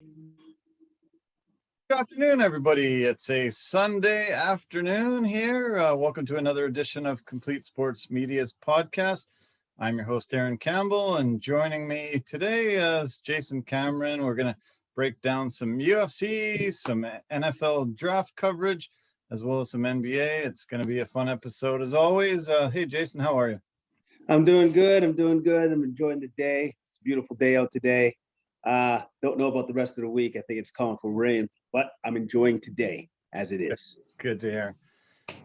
Good afternoon, everybody. It's a Sunday afternoon here. Welcome to another edition of Complete Sports Media's podcast. I'm your host, Aaron Campbell, and joining me today is Jason Cameron. We're going to break down some UFC, some NFL draft coverage, as well as some NBA. It's going to be a fun episode as always. Hey, Jason, how are you? I'm doing good. I'm enjoying the day. It's a beautiful day out today. Don't know about the rest of the week. I think it's calling for rain, but I'm enjoying today as it is. Good to hear.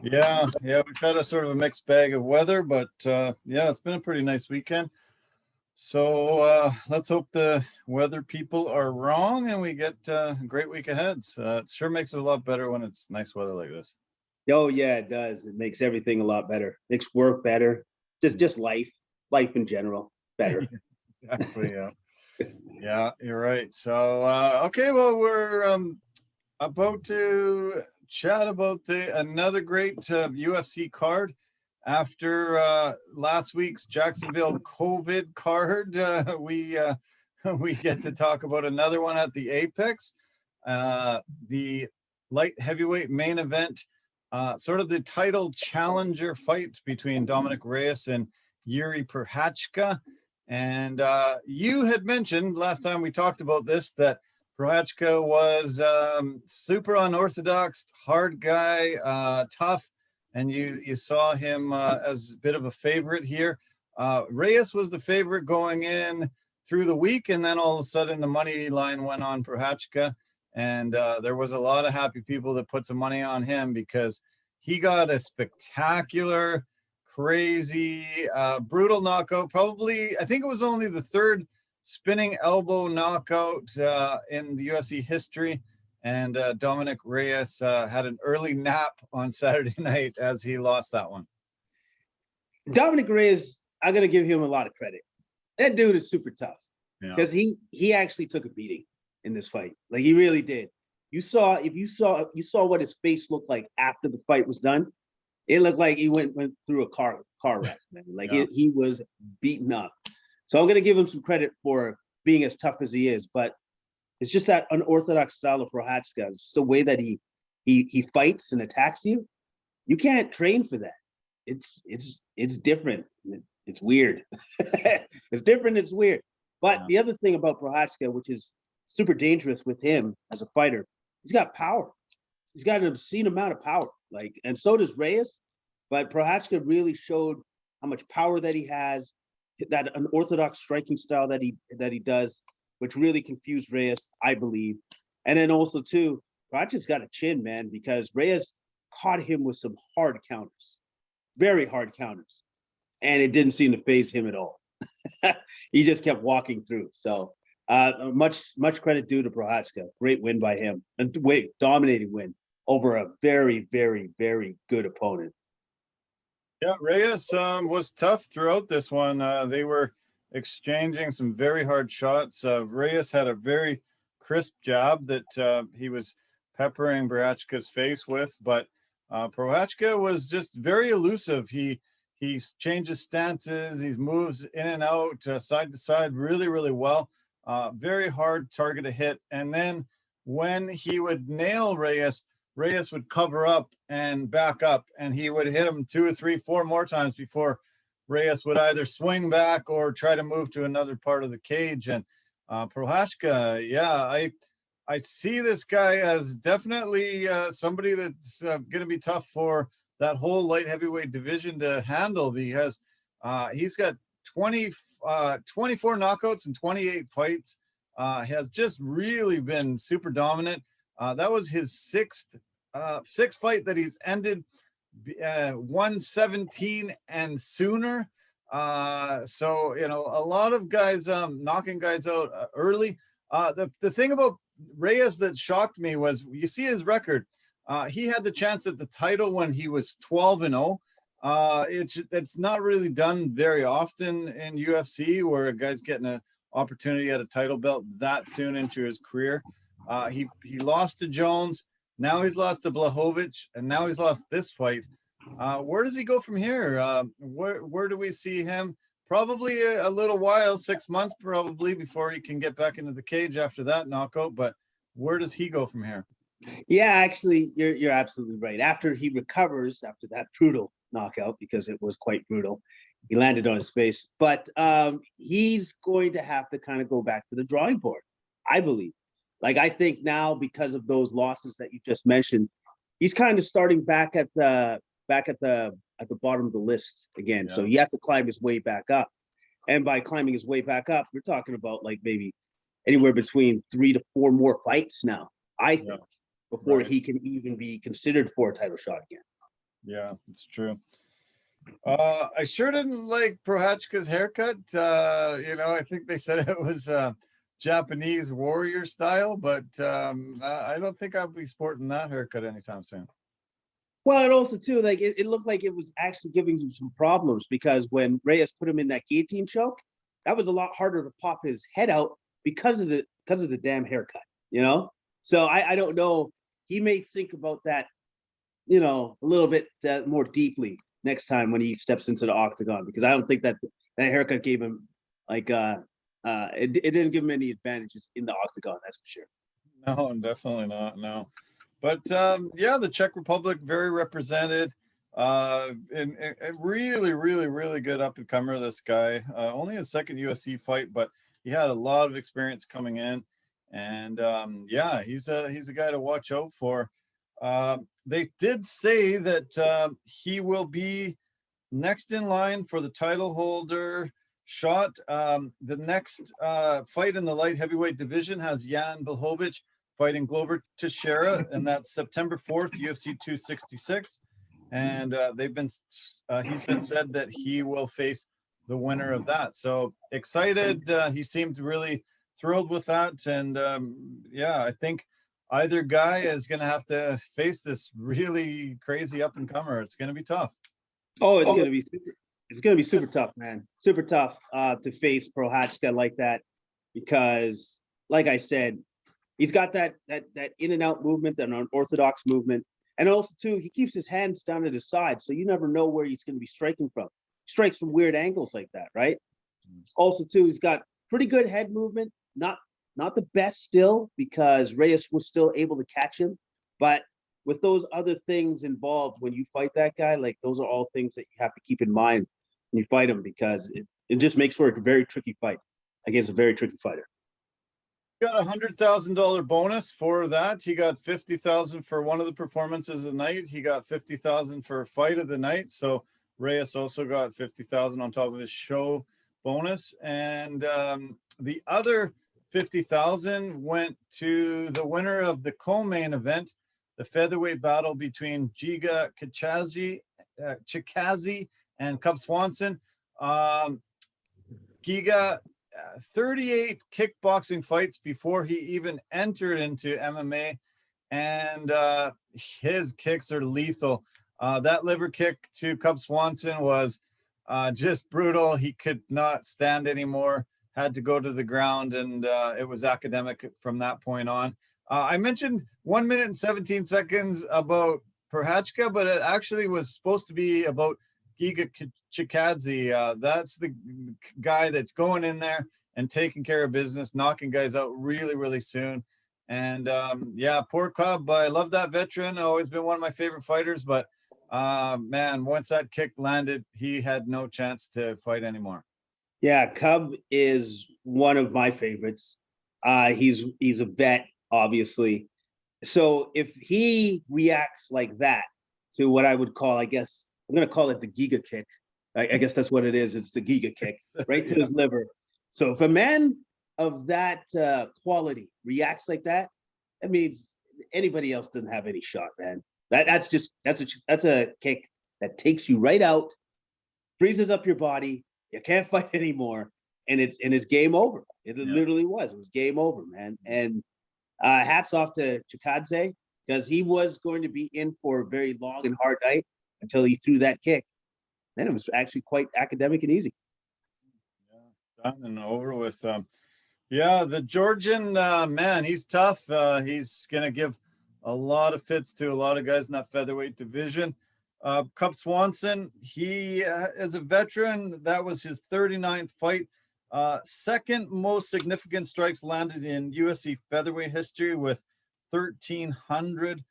Yeah, we've had a sort of a mixed bag of weather, but it's been a pretty nice weekend. So let's hope the weather people are wrong and we get a great week ahead. So it sure makes it a lot better when it's nice weather like this. Oh yeah, it does. It makes everything a lot better. Makes work better. Just life in general better. Exactly. Yeah. Yeah, you're right. So okay, well, we're about to chat about another great UFC card after last week's Jacksonville COVID card. We get to talk about another one at the Apex, the light heavyweight main event, sort of the title challenger fight between Dominick Reyes and Jiri Prochazka. And you had mentioned last time we talked about this that Prochazka was super unorthodox, hard guy, tough, and you saw him as a bit of a favorite here. Reyes was the favorite going in through the week, and then all of a sudden the money line went on Prochazka, and there was a lot of happy people that put some money on him because he got a spectacular, crazy, brutal knockout. Probably, I think it was only the third spinning elbow knockout in the UFC history. And Dominick Reyes had an early nap on Saturday night as he lost that one. Dominick Reyes, I'm gonna give him a lot of credit. That dude is super tough because he actually took a beating in this fight. Like he really did. You saw what his face looked like after the fight was done. It looked like he went through a car wreck, man. Like he was beaten up. So I'm gonna give him some credit for being as tough as he is, but it's just that unorthodox style of Prochazka. It's just the way that he fights and attacks you. You can't train for that. It's different. It's weird. It's different. It's weird. But the other thing about Prochazka, which is super dangerous with him as a fighter, he's got power. He's got an obscene amount of power. And so does Reyes, but Prochazka really showed how much power that he has, that unorthodox striking style that he does, which really confused Reyes, I believe. And then also too, Prochazka's got a chin, man, because Reyes caught him with some hard counters, very hard counters, and it didn't seem to faze him at all. He just kept walking through. So much credit due to Prochazka. Great win by him, and dominating win over a very, very, very good opponent. Yeah, Reyes was tough throughout this one. They were exchanging some very hard shots. Reyes had a very crisp jab that he was peppering Prochazka's face with, but Prochazka was just very elusive. He changes stances, he moves in and out, side to side, really, really well. Very hard target to hit. And then when he would nail Reyes would cover up and back up, and he would hit him 2 or 3, 4 more times before Reyes would either swing back or try to move to another part of the cage. And Prochazka, I see this guy as definitely somebody that's going to be tough for that whole light heavyweight division to handle, because he's got 24 knockouts in 28 fights. Has just really been super dominant. That was his sixth fight that he's ended 117 and sooner. So, a lot of guys knocking guys out early. The thing about Reyes that shocked me was, you see his record. He had the chance at the title when he was 12-0. It's not really done very often in UFC where a guy's getting an opportunity at a title belt that soon into his career. He lost to Jones. Now he's lost to Blachowicz, and now he's lost this fight. Where does he go from here? Where do we see him probably a little while, 6 months probably, before he can get back into the cage after that knockout. But where does he go from here? Yeah, actually, you're absolutely right. After he recovers after that brutal knockout, because it was quite brutal, he landed on his face. But he's going to have to kind of go back to the drawing board, I believe. Like, I think now, because of those losses that you just mentioned, he's kind of starting back at the bottom of the list again. Yeah. So he has to climb his way back up. And by climbing his way back up, we're talking about like maybe anywhere between 3 to 4 more fights now, I think, before he can even be considered for a title shot again. Yeah, it's true. I sure didn't like Prochazka's haircut. I think they said it was Japanese warrior style, but I don't think I'll be sporting that haircut anytime soon. Well, and also too, like it looked like it was actually giving him some problems, because when Reyes put him in that guillotine choke, that was a lot harder to pop his head out because of the damn haircut, So I don't know. He may think about that, a little bit more deeply next time when he steps into the octagon, because I don't think that haircut gave him it didn't give him any advantages in the octagon. That's for sure. No, definitely not. No. But the Czech Republic, very represented, and really, really, really good up and comer. This guy, only his second UFC fight, but he had a lot of experience coming in, and he's a guy to watch out for. They did say that he will be next in line for the title holder shot. The next fight in the light heavyweight division has Jan Blachowicz fighting Glover Teixeira, and that's September 4th, UFC 266. And he's been said that he will face the winner of that. So excited. He seemed really thrilled with that. And I think either guy is going to have to face this really crazy up and comer. It's going to be tough. Oh, it's going to be super tough, man. Super tough to face Prochazka like that, because, like I said, he's got that in and out movement, that unorthodox movement. And also, too, he keeps his hands down at his side, so you never know where he's going to be striking from. He strikes from weird angles like that, right? Also, too, he's got pretty good head movement. Not the best still, because Reyes was still able to catch him. But with those other things involved when you fight that guy, like, those are all things that you have to keep in mind when you fight him, because it just makes for a very tricky fight against a very tricky fighter. Got $100,000 bonus for that. He got $50,000 for one of the performances of the night. He got $50,000 for fight of the night. So Reyes also got $50,000 on top of his show bonus, and the other $50,000 went to the winner of the co-main event, the featherweight battle between Giga Chikazi and Cub Swanson. Giga, 38 kickboxing fights before he even entered into MMA, and his kicks are lethal. That liver kick to Cub Swanson was just brutal. He could not stand anymore, had to go to the ground, and it was academic from that point on. I mentioned 1 minute and 17 seconds about Prochazka, but it actually was supposed to be about Giga Chikazi. That's the guy that's going in there and taking care of business, knocking guys out really, really soon. And poor Cub. I love that veteran. Always been one of my favorite fighters, but man, once that kick landed, he had no chance to fight anymore. Yeah, Cub is one of my favorites. He's a vet, obviously. So if he reacts like that to what I would call, I guess, I'm going to call it the Giga kick. I guess that's what it is. It's the Giga kick right to his liver. So if a man of that quality reacts like that, that means anybody else doesn't have any shot, man. That's a kick that takes you right out, freezes up your body. You can't fight anymore, and it's game over. It literally was. It was game over, man. And hats off to Chikadze, because he was going to be in for a very long and hard night until he threw that kick. Then it was actually quite academic and easy. Yeah, done and over with. The Georgian man, he's tough. He's gonna give a lot of fits to a lot of guys in that featherweight division. Cup Swanson, he is a veteran. That was his 39th fight. Second most significant strikes landed in UFC featherweight history with 1,300.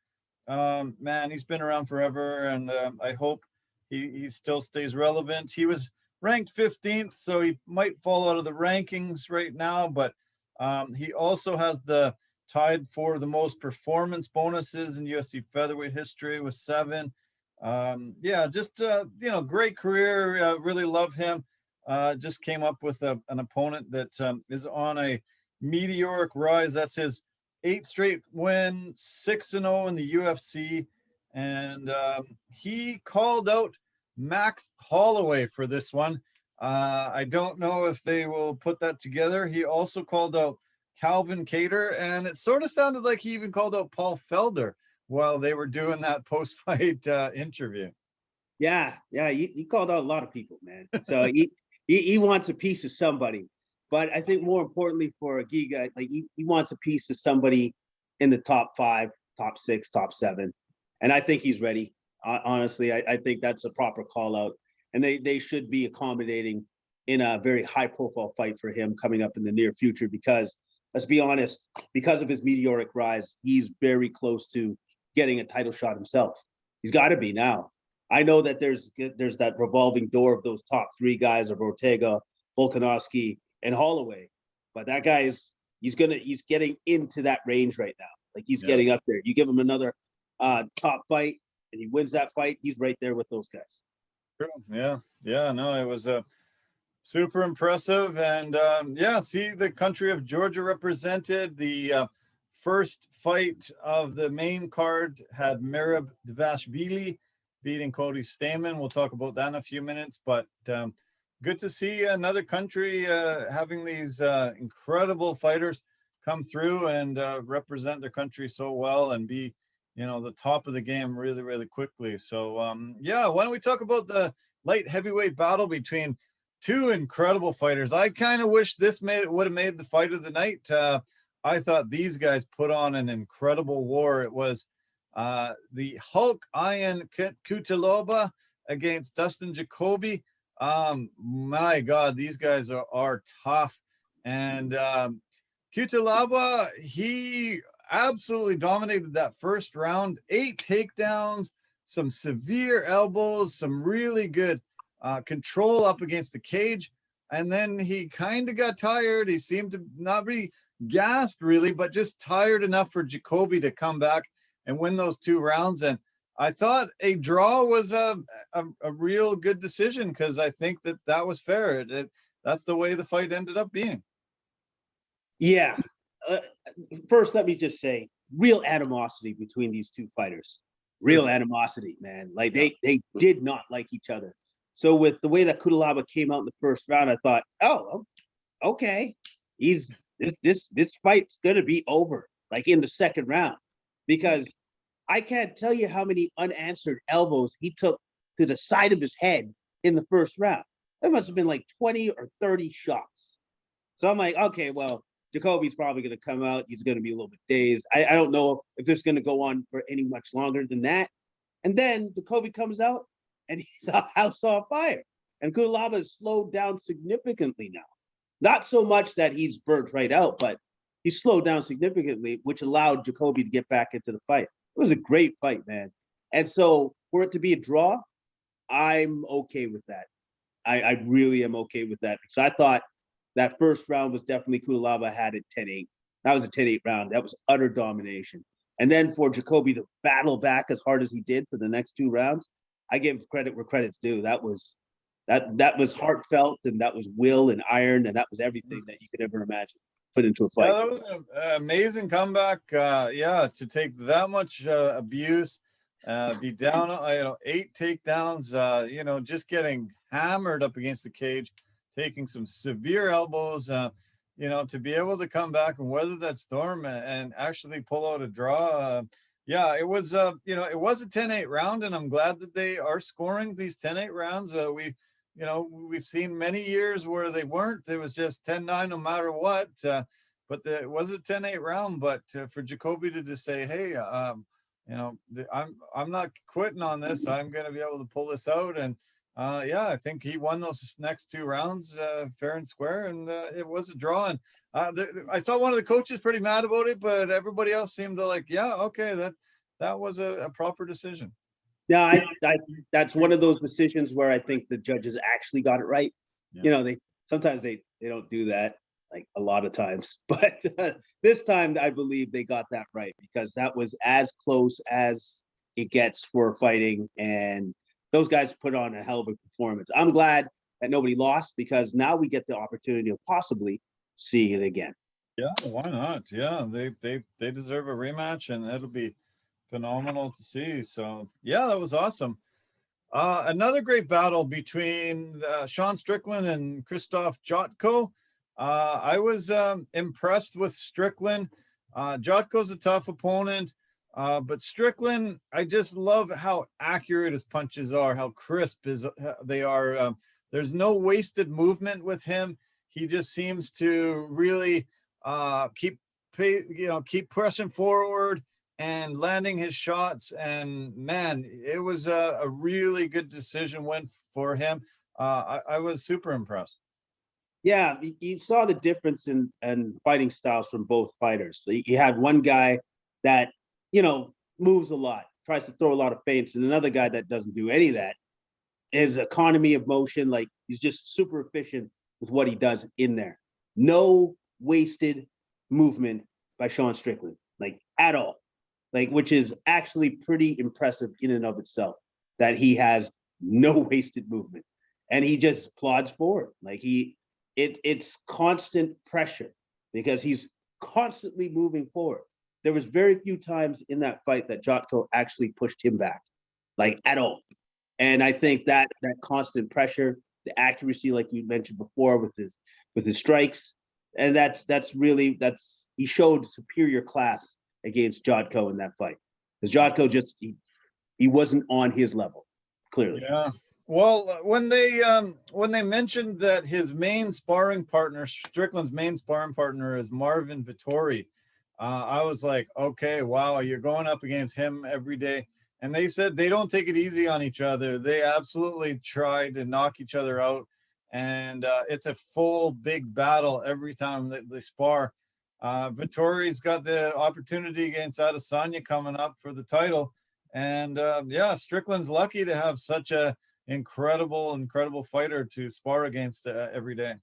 Man, he's been around forever, and I hope he still stays relevant. He was ranked 15th, so he might fall out of the rankings right now, but he also has the tied for the most performance bonuses in UFC featherweight history with 7. Yeah, just great career. Really love him. Just came up with an opponent that is on a meteoric rise. That's his 8th straight win, 6-0 in the UFC, and he called out Max Holloway for this one. I don't know if they will put that together. He also called out Calvin Kattar, and it sort of sounded like he even called out Paul Felder while they were doing that post-fight interview. Yeah, he called out a lot of people, man. So he wants a piece of somebody. But I think more importantly for a Giga, like he wants a piece of somebody in the top 5, top 6, top 7. And I think he's ready. Honestly, I think that's a proper call out. And they should be accommodating in a very high-profile fight for him coming up in the near future because, let's be honest, because of his meteoric rise, he's very close to getting a title shot himself. He's got to be now. I know that there's that revolving door of those top 3 guys of Ortega, Volkanovski, and Holloway, but that guy he's getting into that range right now. Like he's getting up there. You give him another top fight and he wins that fight, he's right there with those guys. True. Yeah. No, it was super impressive, and see the country of Georgia represented. The first fight of the main card had Merab Dvalishvili beating Cody Stamann. We'll talk about that in a few minutes, but good to see another country having these incredible fighters come through and represent their country so well and be, the top of the game really, really quickly. So, why don't we talk about the light heavyweight battle between 2 incredible fighters? I kind of wish this would have made the fight of the night. I thought these guys put on an incredible war. It was the Hulk Iron Cutelaba against Dustin Jacoby. My God, these guys are tough. And Cutelaba, he absolutely dominated that first round. 8 takedowns, some severe elbows, some really good control up against the cage. And then he kind of got tired. He seemed to not be gassed really, but just tired enough for Jacoby to come back and win those 2 rounds. And I thought a draw was a real good decision because I think that was fair. That's the way the fight ended up being. Yeah. First, let me just say, real animosity between these 2 fighters. Real animosity, man. Like they did not like each other. So with the way that Cutelaba came out in the first round, I thought, oh, okay, this fight's gonna be over like in the second round, because I can't tell you how many unanswered elbows he took to the side of his head in the first round. There must have been like 20 or 30 shots. So I'm like, okay, well, Jacoby's probably going to come out. He's going to be a little bit dazed. I don't know if this is going to go on for any much longer than that. And then Jacoby comes out and he's a house on fire. And Cutelaba is slowed down significantly now. Not so much that he's burnt right out, but he's slowed down significantly, which allowed Jacoby to get back into the fight. It was a great fight, man. And so for it to be a draw, I'm okay with that. I really am okay with that. So I thought that first round was definitely Cutelaba had it 10-8. That was a 10-8 round. That was utter domination. And then for Jacoby to battle back as hard as he did for the next 2 rounds, I give credit where credit's due. That was heartfelt, and that was will and iron, and that was everything that you could ever imagine put into a fight. Yeah, that was an amazing comeback. To take that much abuse, be down, 8 takedowns, just getting hammered up against the cage, taking some severe elbows, to be able to come back and weather that storm and actually pull out a draw. It was, it was a 10-8 round, and I'm glad that they are scoring these 10-8 rounds. We've seen many years where they weren't. It was just 10-9 no matter what. But it was a 10-8 round. But for Jacoby to just say, hey, I'm not quitting on this. I'm going to be able to pull this out. And I think he won those next 2 rounds fair and square, and it was a draw. And I saw one of the coaches pretty mad about it, but everybody else seemed to like, yeah, okay, that was a proper decision. Yeah, I that's one of those decisions where I think the judges actually got it right. Yeah. They sometimes they don't do that, like a lot of times, but this time I believe they got that right, because that was as close as it gets for fighting, and those guys put on a hell of a performance. I'm glad that nobody lost, because now we get the opportunity of possibly seeing it again. Yeah, why not? Yeah, they deserve a rematch, and it'll be phenomenal to see. So yeah, that was awesome. Another great battle between Sean Strickland and Christophe Jotco. I was impressed with Strickland. Jotco's a tough opponent, but Strickland, I just love how accurate his punches are, how crisp they are. There's no wasted movement with him. He just seems to really keep pressing forward and landing his shots. And man, it was a really good decision win for him. I was super impressed. Yeah, you saw the difference in fighting styles from both fighters. So you had one guy that, moves a lot, tries to throw a lot of feints, and another guy that doesn't do any of that. His economy of motion, like, he's just super efficient with what he does in there. No wasted movement by Sean Strickland, like, at all. Like, which is actually pretty impressive in and of itself, that he has no wasted movement, and he just plods forward. Like, it's constant pressure, because he's constantly moving forward. There was very few times in that fight that Jotco actually pushed him back, like, at all. And I think that constant pressure, the accuracy, like you mentioned before, with his strikes, and that's he showed superior class against Jotco in that fight, because Jotco just he wasn't on his level, clearly. Yeah. Well, when they mentioned that his main sparring partner, Strickland's main sparring partner, is Marvin Vettori, I was like, okay, wow, you're going up against him every day. And they said they don't take it easy on each other. They absolutely try to knock each other out, and it's a full big battle every time they spar. Vittori's got the opportunity against Adesanya coming up for the title, and Strickland's lucky to have such a incredible fighter to spar against every day.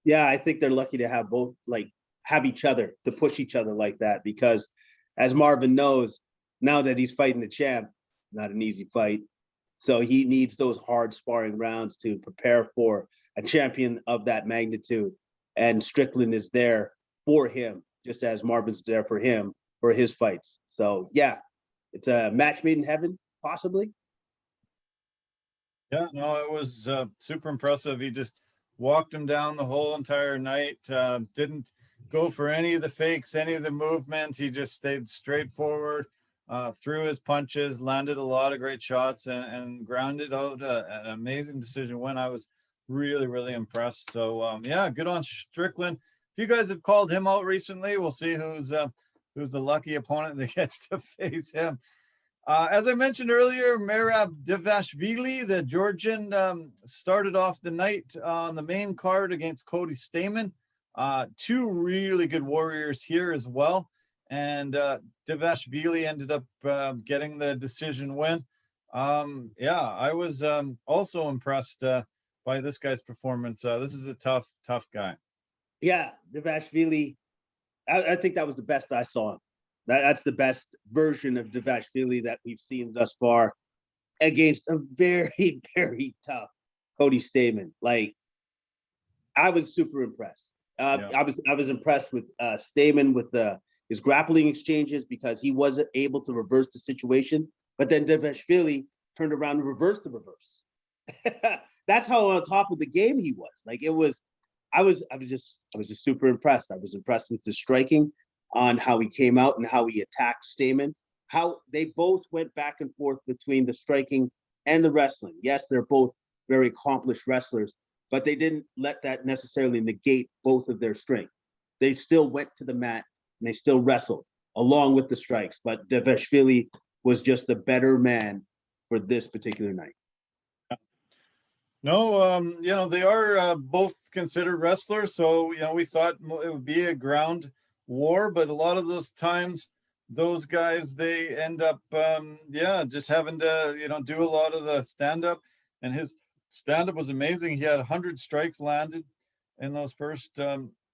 Yeah, I think they're lucky to have both, like, have each other to push each other like that, because as Marvin knows, now that he's fighting the champ, not an easy fight. So he needs those hard sparring rounds to prepare for a champion of that magnitude. And Strickland is there for him, just as Marvin's there for him for his fights. So yeah, it's a match made in heaven, possibly. Yeah, no, it was super impressive. He just walked him down the whole entire night. Didn't go for any of the fakes, any of the movement. He just stayed straight forward, threw his punches, landed a lot of great shots, and grounded out an amazing decision win. I was really, really impressed. So good on Strickland. If you guys have called him out recently, we'll see who's the lucky opponent that gets to face him. As I mentioned earlier, Merab Dvalishvili, the Georgian, started off the night on the main card against Cody Stamann. 2 really good warriors here as well. And Dvalishvili ended up getting the decision win. I was also impressed by this guy's performance. This is a tough guy. Yeah, Dvalishvili, I think that was the best I saw him. That's the best version of Dvalishvili that we've seen thus far, against a very, very tough Cody Stamann. Like, I was super impressed. I was impressed with Stamann with his grappling exchanges, because he wasn't able to reverse the situation. But then Dvalishvili turned around and reversed the reverse. That's how on top of the game he was. Like, it was. I was just super impressed. I was impressed with the striking, on how he came out and how he attacked Stamann, how they both went back and forth between the striking and the wrestling. Yes, they're both very accomplished wrestlers, but they didn't let that necessarily negate both of their strength. They still went to the mat and they still wrestled along with the strikes. But Dvalishvili was just the better man for this particular night. No, they are both considered wrestlers. So, we thought it would be a ground war, but a lot of those times, those guys, they end up, just having to, do a lot of the stand-up. And his stand-up was amazing. He had 100 strikes landed in those first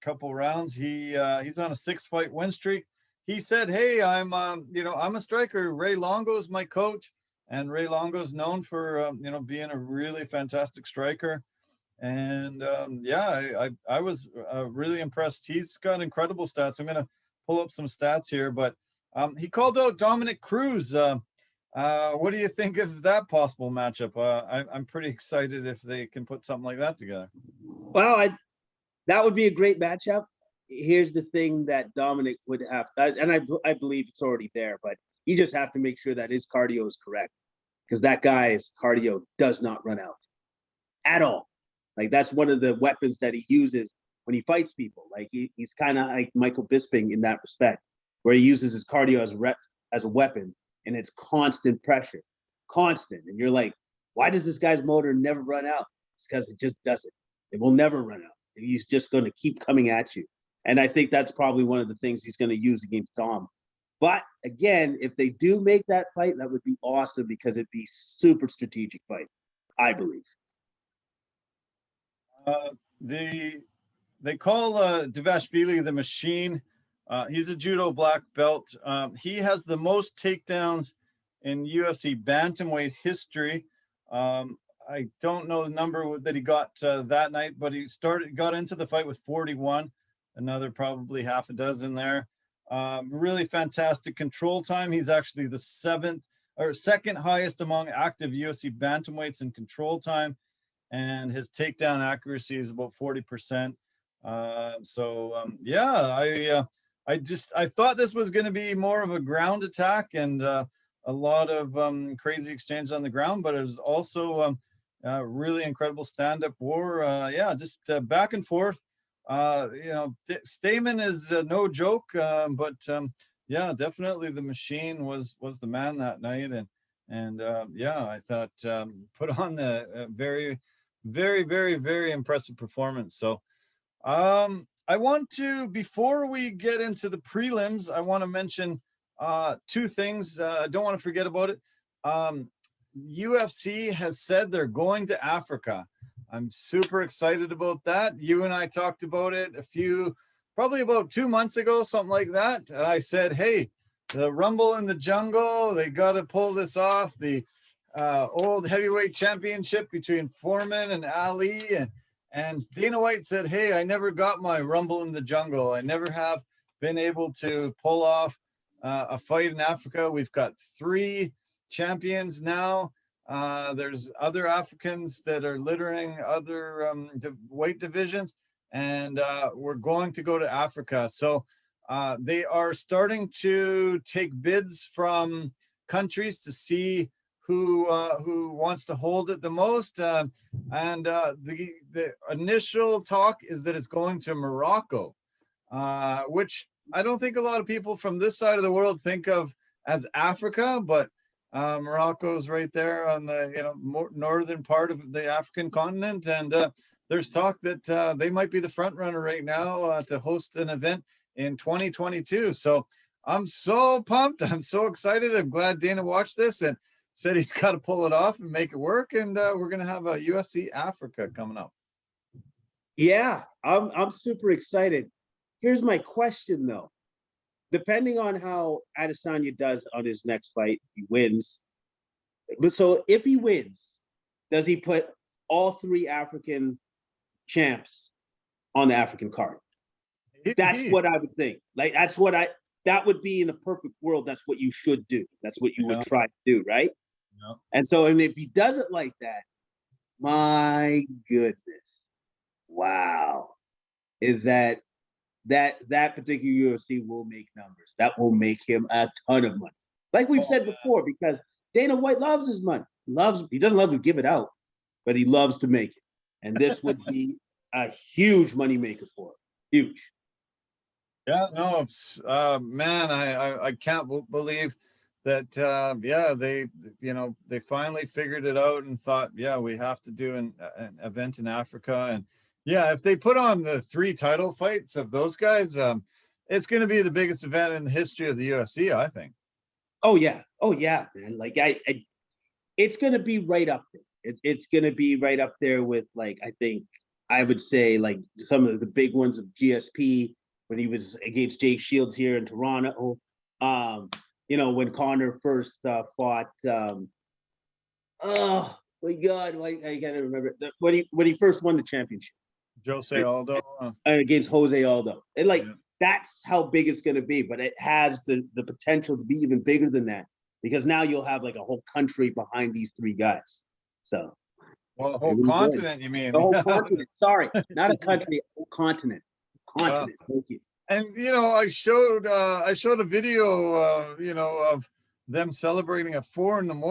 couple rounds. He's on a 6-fight win streak. He said, "Hey, I'm a striker. Ray Longo is my coach." And Ray Longo is known for, being a really fantastic striker. And I was really impressed. He's got incredible stats. I'm going to pull up some stats here, but he called out Dominick Reyes. What do you think of that possible matchup? I'm pretty excited if they can put something like that together. Well, that would be a great matchup. Here's the thing that Dominick would have, and I believe it's already there, but you just have to make sure that his cardio is correct, because that guy's cardio does not run out at all. Like, that's one of the weapons that he uses when he fights people. Like, he's kind of like Michael Bisping in that respect, where he uses his cardio as a weapon, and it's constant pressure, constant. And you're like, why does this guy's motor never run out? It's because it just doesn't. It will never run out. He's just going to keep coming at you. And I think that's probably one of the things he's going to use against Dom. But again, if they do make that fight, that would be awesome, because it'd be super strategic fight, I believe. They call Dvalishvili the machine. He's a judo black belt. He has the most takedowns in UFC bantamweight history. I don't know the number that he got that night, but he got into the fight with 41, another probably half a dozen there. Really fantastic control time. He's actually the second highest among active UFC bantamweights in control time, and his takedown accuracy is about 40%. I thought this was going to be more of a ground attack and a lot of crazy exchange on the ground, but it was also really incredible stand-up war. Just back and forth. Stamen is no joke, but definitely the machine was the man that night, and I thought put on the very, very, very, very impressive performance. So I want to, before we get into the prelims, I want to mention two things. I don't want to forget about it. UFC has said they're going to Africa. I'm super excited about that. You and I talked about it probably about 2 months ago, something like that. And I said, hey, the Rumble in the Jungle, they got to pull this off. The old heavyweight championship between Foreman and Ali. And Dana White said, hey, I never got my Rumble in the Jungle. I never have been able to pull off a fight in Africa. We've got 3 champions now. There's other Africans that are littering other weight divisions, and we're going to go to Africa. So they are starting to take bids from countries to see who wants to hold it the most. The initial talk is that it's going to Morocco, which I don't think a lot of people from this side of the world think of as Africa, but Morocco's right there on the northern part of the African continent, and there's talk that they might be the front runner right now to host an event in 2022. So I'm so pumped. I'm so excited. I'm glad Dana watched this and said he's got to pull it off and make it work. And we're going to have a UFC Africa coming up. Yeah, I'm super excited. Here's my question though. Depending on how Adesanya does on his next fight, he wins. But so if he wins, does he put all 3 African champs on the African card? That's what I would think. Like, that would be in a perfect world. That's what you should do. That's what you would try to do, right? Yeah. And so, and if he does it like that, my goodness, wow, is that particular UFC will make numbers. That will make him a ton of money. Like we've said before, because Dana White loves his money. He doesn't love to give it out, but he loves to make it. And this would be a huge money maker for him. Huge. Yeah, no, it's man, I can't believe that they finally figured it out and thought, yeah, we have to do an event in Africa. And yeah, if they put on the 3 title fights of those guys, it's going to be the biggest event in the history of the UFC, I think. Oh yeah, man. Like it's going to be right up there. It's going to be right up there with, like, I think I would say, like, some of the big ones of GSP when he was against Jake Shields here in Toronto. When Conor first fought. Oh my God, I gotta remember when he first won the championship. Jose Aldo against Jose Aldo. And that's how big it's going to be, but it has the potential to be even bigger than that, because now you'll have like a whole country behind these 3 guys. So, well, a whole continent, you mean? The whole continent. Sorry, not a country, a whole continent. Continent. Thank you. And I showed a video, of them celebrating at 4 a.m.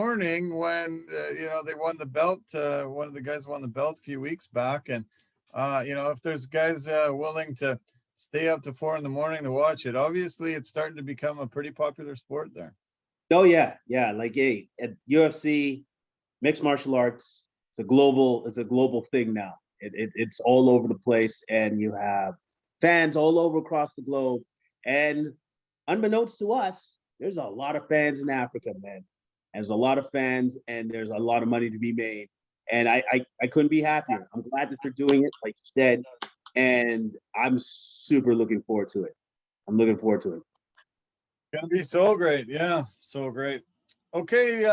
when they won the belt. One of the guys won the belt a few weeks back, and if there's guys willing to stay up to 4 a.m. to watch it, obviously it's starting to become a pretty popular sport there. Oh yeah. Like, hey, at UFC, mixed martial arts, it's a global thing now. It's all over the place, and you have fans all over across the globe. And unbeknownst to us, there's a lot of fans in Africa, man. There's a lot of fans, and there's a lot of money to be made. And I couldn't be happier. I'm glad that they're doing it, like you said, and I'm super looking forward to it. Gonna be so great. Yeah, so great. Okay,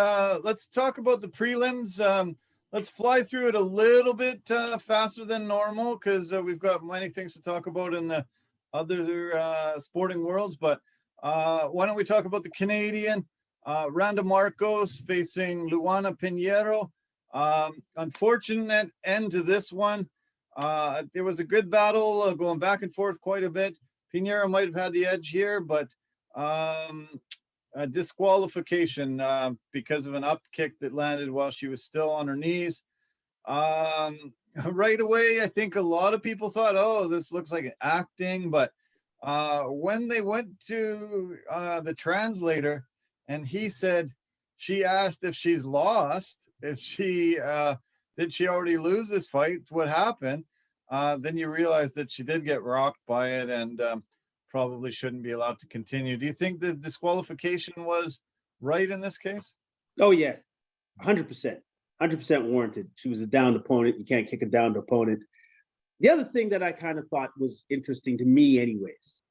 let's talk about the prelims. Let's fly through it a little bit faster than normal, because we've got many things to talk about in the other sporting worlds. But why don't we talk about the Canadian? Randa Marcos facing Luana Pinheiro. Unfortunate end to this one. It was a good battle, going back and forth quite a bit. Pinheiro might have had the edge here, but a disqualification because of an up kick that landed while she was still on her knees. Right away, I think a lot of people thought, oh, this looks like acting, but when they went to the translator and he said, she asked if she's lost, if she did she already lose this fight, what happened, then you realize that she did get rocked by it and probably shouldn't be allowed to continue. Do you think the disqualification was right in this case? Oh yeah, 100%. 100% warranted. She was a downed opponent. You can't kick a downed opponent. The other thing that I kind of thought was interesting to me anyways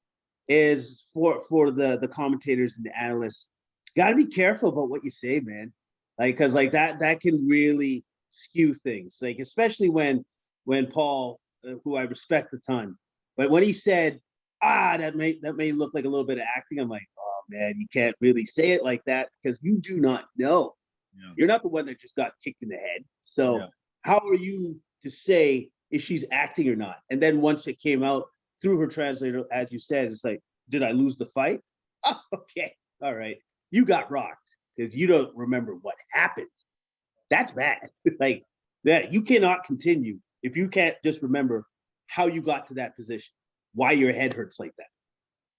is for the commentators and the analysts, you got to be careful about what you say, man. Like, because like that can really skew things. Like, especially when Paul, who I respect a ton, but when he said, that may look like a little bit of acting, I'm like, oh man, you can't really say it like that because you do not know. Yeah. You're not the one that just got kicked in the head. So how are you to say if she's acting or not? And then once it came out through her translator, as you said, it's like, did I lose the fight? Oh, okay. All right. You got rocked because you don't remember what happened. That's bad. Like that, you cannot continue if you can't just remember how you got to that position, why your head hurts like that.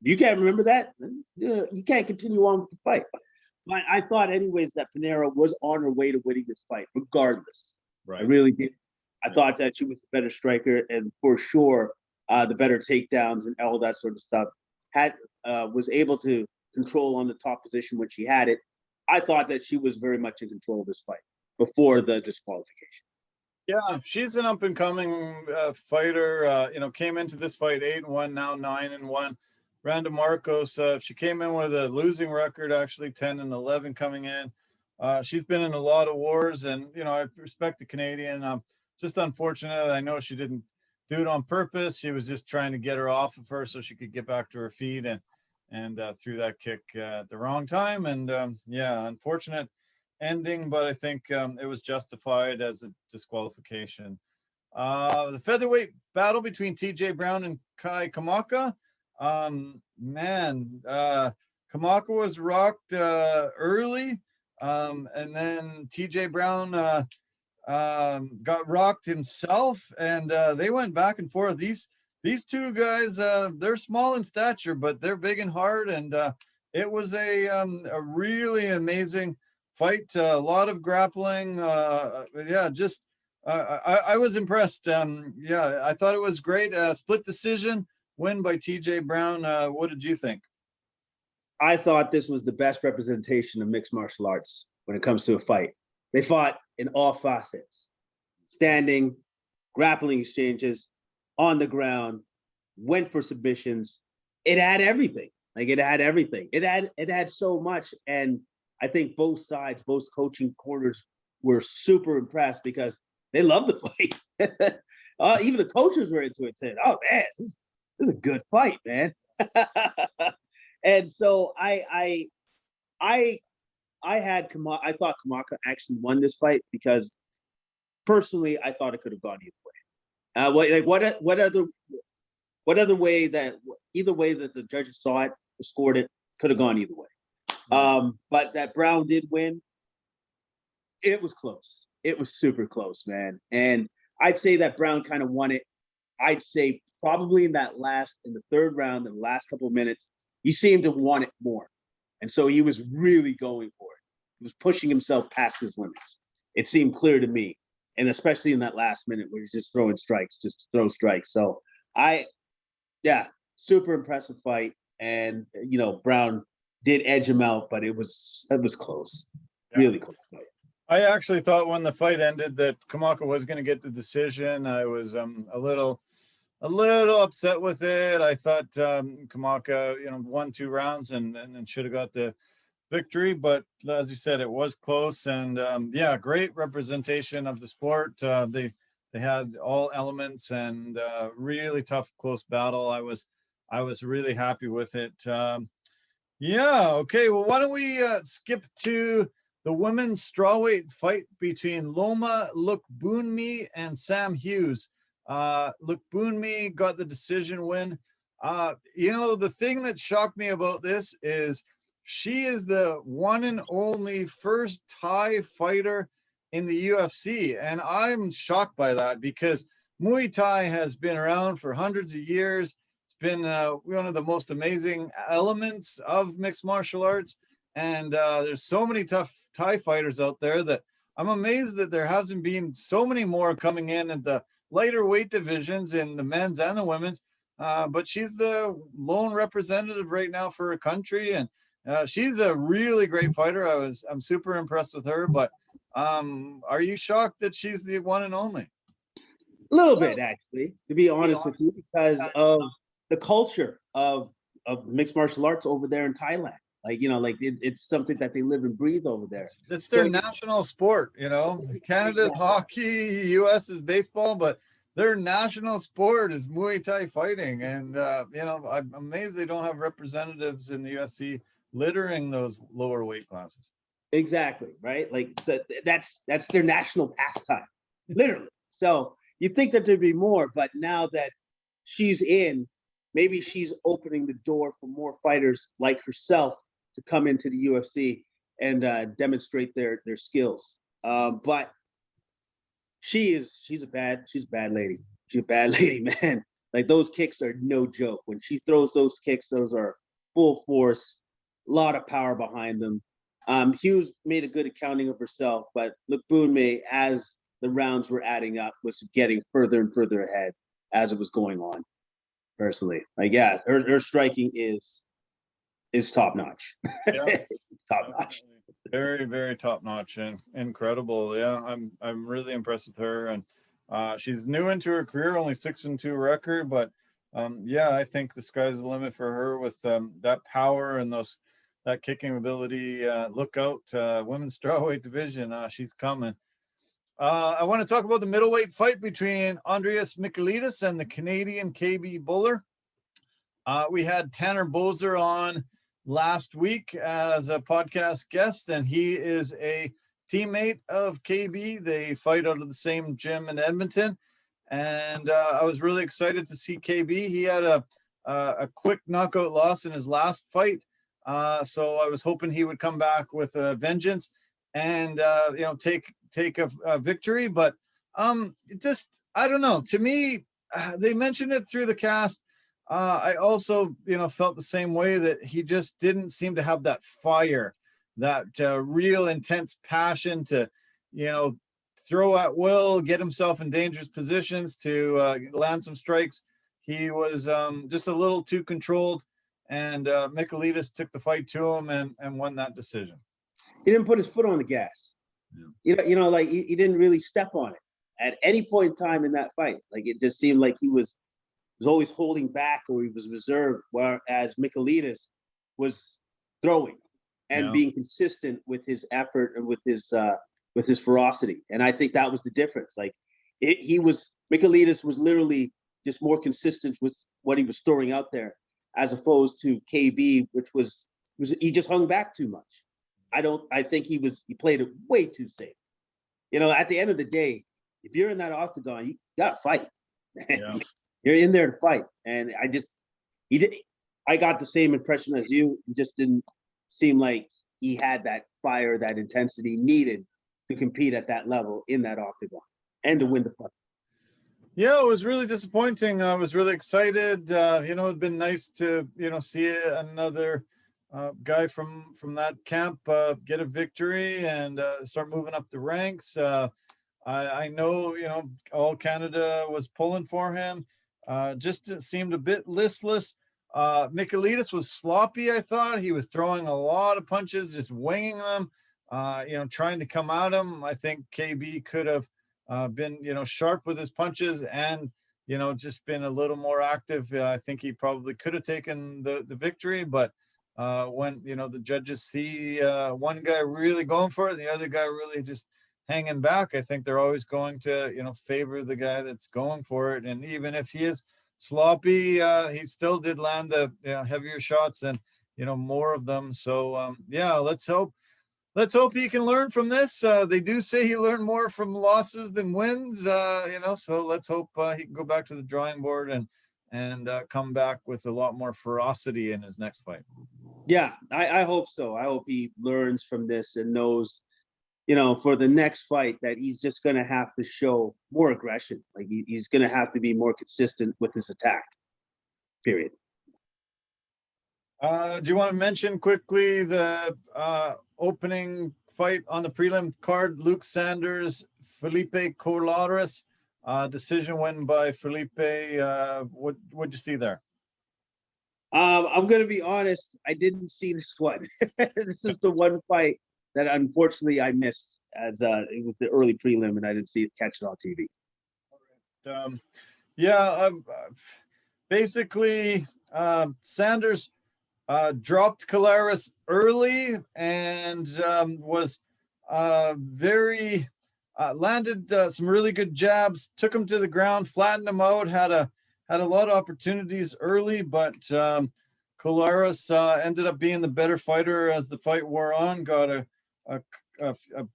You can't remember that, you can't continue on with the fight. But I thought anyways that Pinheiro was on her way to winning this fight, regardless. Right. I really did. I thought that she was the better striker and for sure the better takedowns and all that sort of stuff. Was able to control on the top position when she had it. I thought that she was very much in control of this fight before the disqualification. Yeah, she's an up and coming fighter. Came into this fight 8-1, now 9-1. Randa Marcos, she came in with a losing record, actually 10-11 coming in. She's been in a lot of wars, and I respect the Canadian. Just unfortunate. I know she didn't do it on purpose. She was just trying to get her off of her so she could get back to her feet, and threw that kick at the wrong time. And unfortunate ending, but I think it was justified as a disqualification. The featherweight battle between TJ Brown and Kai Kamaka. Kamaka was rocked early, and then TJ Brown got rocked himself, and they went back and forth. These two guys, they're small in stature, but they're big and hard, and It was a really amazing fight. A lot of grappling. Yeah, just I was impressed. Yeah, I thought it was great. Split decision win by TJ Brown. What did you think? I thought this was the best representation of mixed martial arts when it comes to a fight. They fought in all facets: standing, grappling exchanges, on the ground, went for submissions. It had everything. Like it had everything. It had so much. And I think both sides, both coaching quarters were super impressed because they loved the fight. Even the coaches were into it, saying, "Oh man, this is a good fight, man." And so I had Kamaka. I thought Kamaka actually won this fight because personally, I thought it could have gone either way. What other way that either way that the judges saw it, scored it, could have gone either way. But that Brown did win. It was close. It was super close, man. And I'd say that Brown kind of won it. I'd say probably in the third round, in the last couple of minutes, he seemed to want it more. And so he was really going for it. He was pushing himself past his limits. It seemed clear to me. And especially in that last minute where he's just throwing strikes, just throw strikes. So super impressive fight. And, Brown did edge him out, but it was close. Yeah. Really close fight. I actually thought when the fight ended that Kamaka was going to get the decision. I was a little upset with it. I thought Kamaka, won 2 rounds and should have got the victory. But as you said, it was close. And great representation of the sport. They had all elements and really tough, close battle. I was really happy with it. Okay. Well, why don't we skip to the women's strawweight fight between Loma Lookboonmee and Sam Hughes. Lookboonmee got the decision win. The thing that shocked me about this is she is the one and only first Thai fighter in the UFC. And I'm shocked by that because Muay Thai has been around for hundreds of years. It's been one of the most amazing elements of mixed martial arts. And there's so many tough Thai fighters out there that I'm amazed that there hasn't been so many more coming in at the lighter weight divisions in the men's and the women's. But she's the lone representative right now for her country. And she's a really great fighter. I'm super impressed with her. But are you shocked that she's the one and only? A little bit, actually, to be honest with you, because of the culture of mixed martial arts over there in Thailand. It's something that they live and breathe over there. It's their national sport, Canada's hockey, US is baseball, but their national sport is Muay Thai fighting. And, I'm amazed they don't have representatives in the UFC littering those lower weight classes. Exactly. Right. So that's their national pastime, literally. So you think that there'd be more, but now that she's in, maybe she's opening the door for more fighters like herself to come into the UFC and demonstrate their skills. But she's a bad lady. She's a bad lady, man. Like those kicks are no joke. When she throws those kicks, those are full force, a lot of power behind them. Hughes made a good accounting of herself, but Lookboonmee, as the rounds were adding up, was getting further and further ahead as it was going on. Personally, her striking is top notch. Yeah. It's top notch. Very, very top notch and incredible. Yeah, I'm really impressed with her, and she's new into her career, only 6-2 record, but I think the sky's the limit for her with that power and that kicking ability. Look out, women's strawweight division. She's coming. I want to talk about the middleweight fight between Andreas Michailidis and the Canadian KB Buller. We had Tanner Bozer on last week as a podcast guest, and he is a teammate of KB. They fight out of the same gym in Edmonton, and I was really excited to see KB. He had a quick knockout loss in his last fight, so I was hoping he would come back with a vengeance and take a victory. But I don't know. To me, they mentioned it through the cast. I also, felt the same way, that he just didn't seem to have that fire, that real intense passion to, throw at will, get himself in dangerous positions to land some strikes. He was just a little too controlled, and Michailidis took the fight to him and won that decision. He didn't put his foot on the gas. Yeah. Like he didn't really step on it at any point in time in that fight. Like it just seemed like he was always holding back, or he was reserved, whereas Michailidis was throwing and being consistent with his effort and with his ferocity. And I think that was the difference. Like Michailidis was literally just more consistent with what he was throwing out there, as opposed to KB, which was he just hung back too much. I think he played it way too safe. At the end of the day, if you're in that octagon, you gotta fight. Yeah. You're in there to fight. And I got the same impression as you. It just didn't seem like he had that fire, that intensity needed to compete at that level in that octagon and to win the fight. Yeah, it was really disappointing. I was really excited. It'd been nice to, see another guy from that camp get a victory and start moving up the ranks. I know, all Canada was pulling for him. Just seemed a bit listless. Michailidis was sloppy, I thought. He was throwing a lot of punches, just winging them, trying to come at him. I think KB could have been, sharp with his punches and, just been a little more active. I think he probably could have taken the victory, but when, the judges see one guy really going for it, the other guy really just hanging back, I think they're always going to, favor the guy that's going for it. And even if he is sloppy, he still did land the heavier shots and, more of them. So, let's hope he can learn from this. They do say he learned more from losses than wins, so let's hope he can go back to the drawing board and come back with a lot more ferocity in his next fight. Yeah, I hope so. I hope he learns from this and knows, for the next fight, that he's just going to have to show more aggression. Like he's going to have to be more consistent with his attack, period. Do you want to mention quickly the opening fight on the prelim card? Luke Sanders, Felipe Colares, decision win by Felipe. What'd you see there? I'm going to be honest. I didn't see this one. This is the one fight that unfortunately I missed, as it was the early prelim and I didn't catch it on TV. Basically, Sanders dropped Colares early and was landed some really good jabs, took him to the ground, flattened him out, had a lot of opportunities early, but Colares ended up being the better fighter as the fight wore on, got a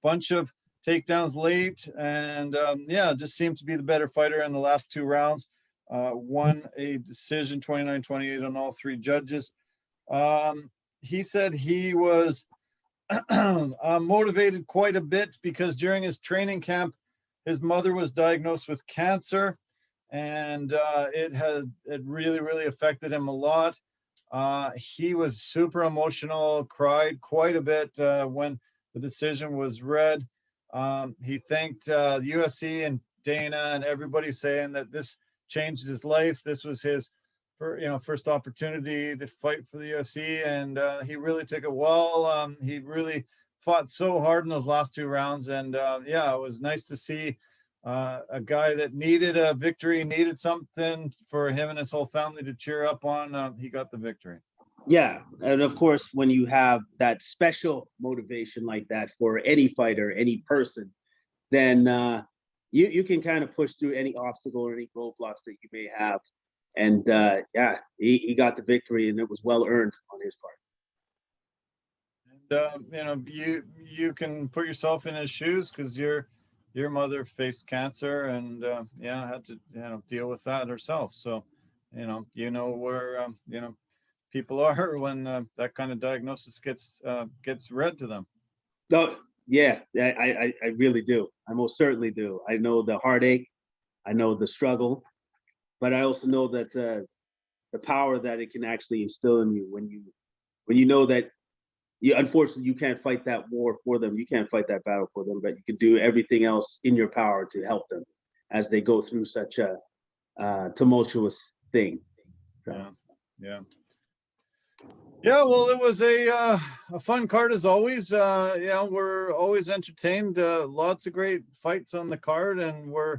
bunch of takedowns late, and just seemed to be the better fighter in the last two rounds. Won a decision 29-28 on all three judges. He said he was motivated quite a bit because during his training camp, his mother was diagnosed with cancer, and it really, really affected him a lot. He was super emotional, cried quite a bit when the decision was read. He thanked the UFC and Dana and everybody, saying that this changed his life. This was his first opportunity to fight for the UFC, and he really took it well. He really fought so hard in those last two rounds, and it was nice to see a guy that needed a victory, needed something for him and his whole family to cheer up on. He got the victory. Yeah, and of course, when you have that special motivation like that for any fighter, any person, then you can kind of push through any obstacle or any roadblocks that you may have. And he got the victory, and it was well earned on his part. And you can put yourself in his shoes, because your mother faced cancer and had to deal with that herself. So where people are when that kind of diagnosis gets read to them. No, yeah, I really do. I most certainly do. I know the heartache, I know the struggle, but I also know that the power that it can actually instill in you when you know that unfortunately you can't fight that war for them, you can't fight that battle for them, but you can do everything else in your power to help them as they go through such a tumultuous thing. Yeah, well, it was a fun card as always. We're always entertained. Lots of great fights on the card, and we're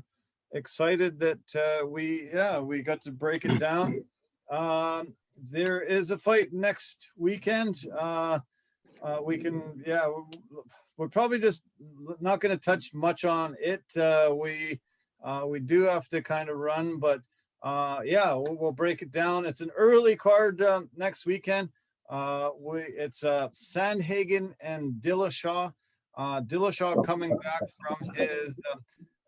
excited that we got to break it down. There is a fight next weekend. We're probably just not going to touch much on it. We do have to kind of run, but we'll break it down. It's an early card next weekend. It's Sandhagen and Dillashaw. Dillashaw coming back from his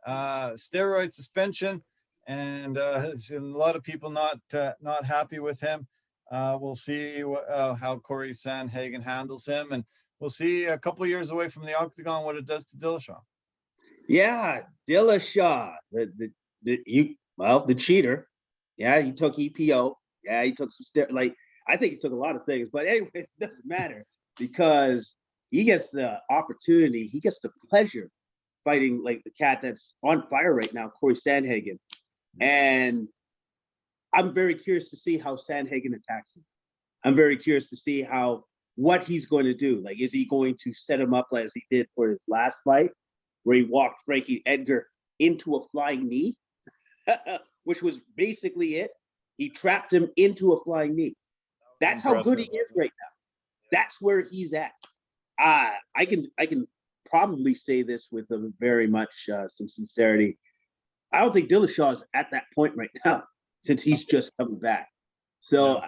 steroid suspension, and a lot of people not happy with him. We'll see how Corey Sandhagen handles him, and we'll see a couple of years away from the octagon what it does to Dillashaw. Yeah, Dillashaw, the cheater. Yeah, he took EPO. Yeah, he took some I think he took a lot of things, but anyway, it doesn't matter because he gets the opportunity, he gets the pleasure fighting like the cat that's on fire right now, Corey Sandhagen. And I'm very curious to see how Sandhagen attacks him. I'm very curious to see what he's going to do. Like, is he going to set him up as he did for his last fight, where he walked Frankie Edgar into a flying knee, which was basically it. He trapped him into a flying knee. That's how good he is right now. That's where he's at. I can probably say this with a very much some sincerity. I don't think Dillashaw is at that point right now since he's just coming back. So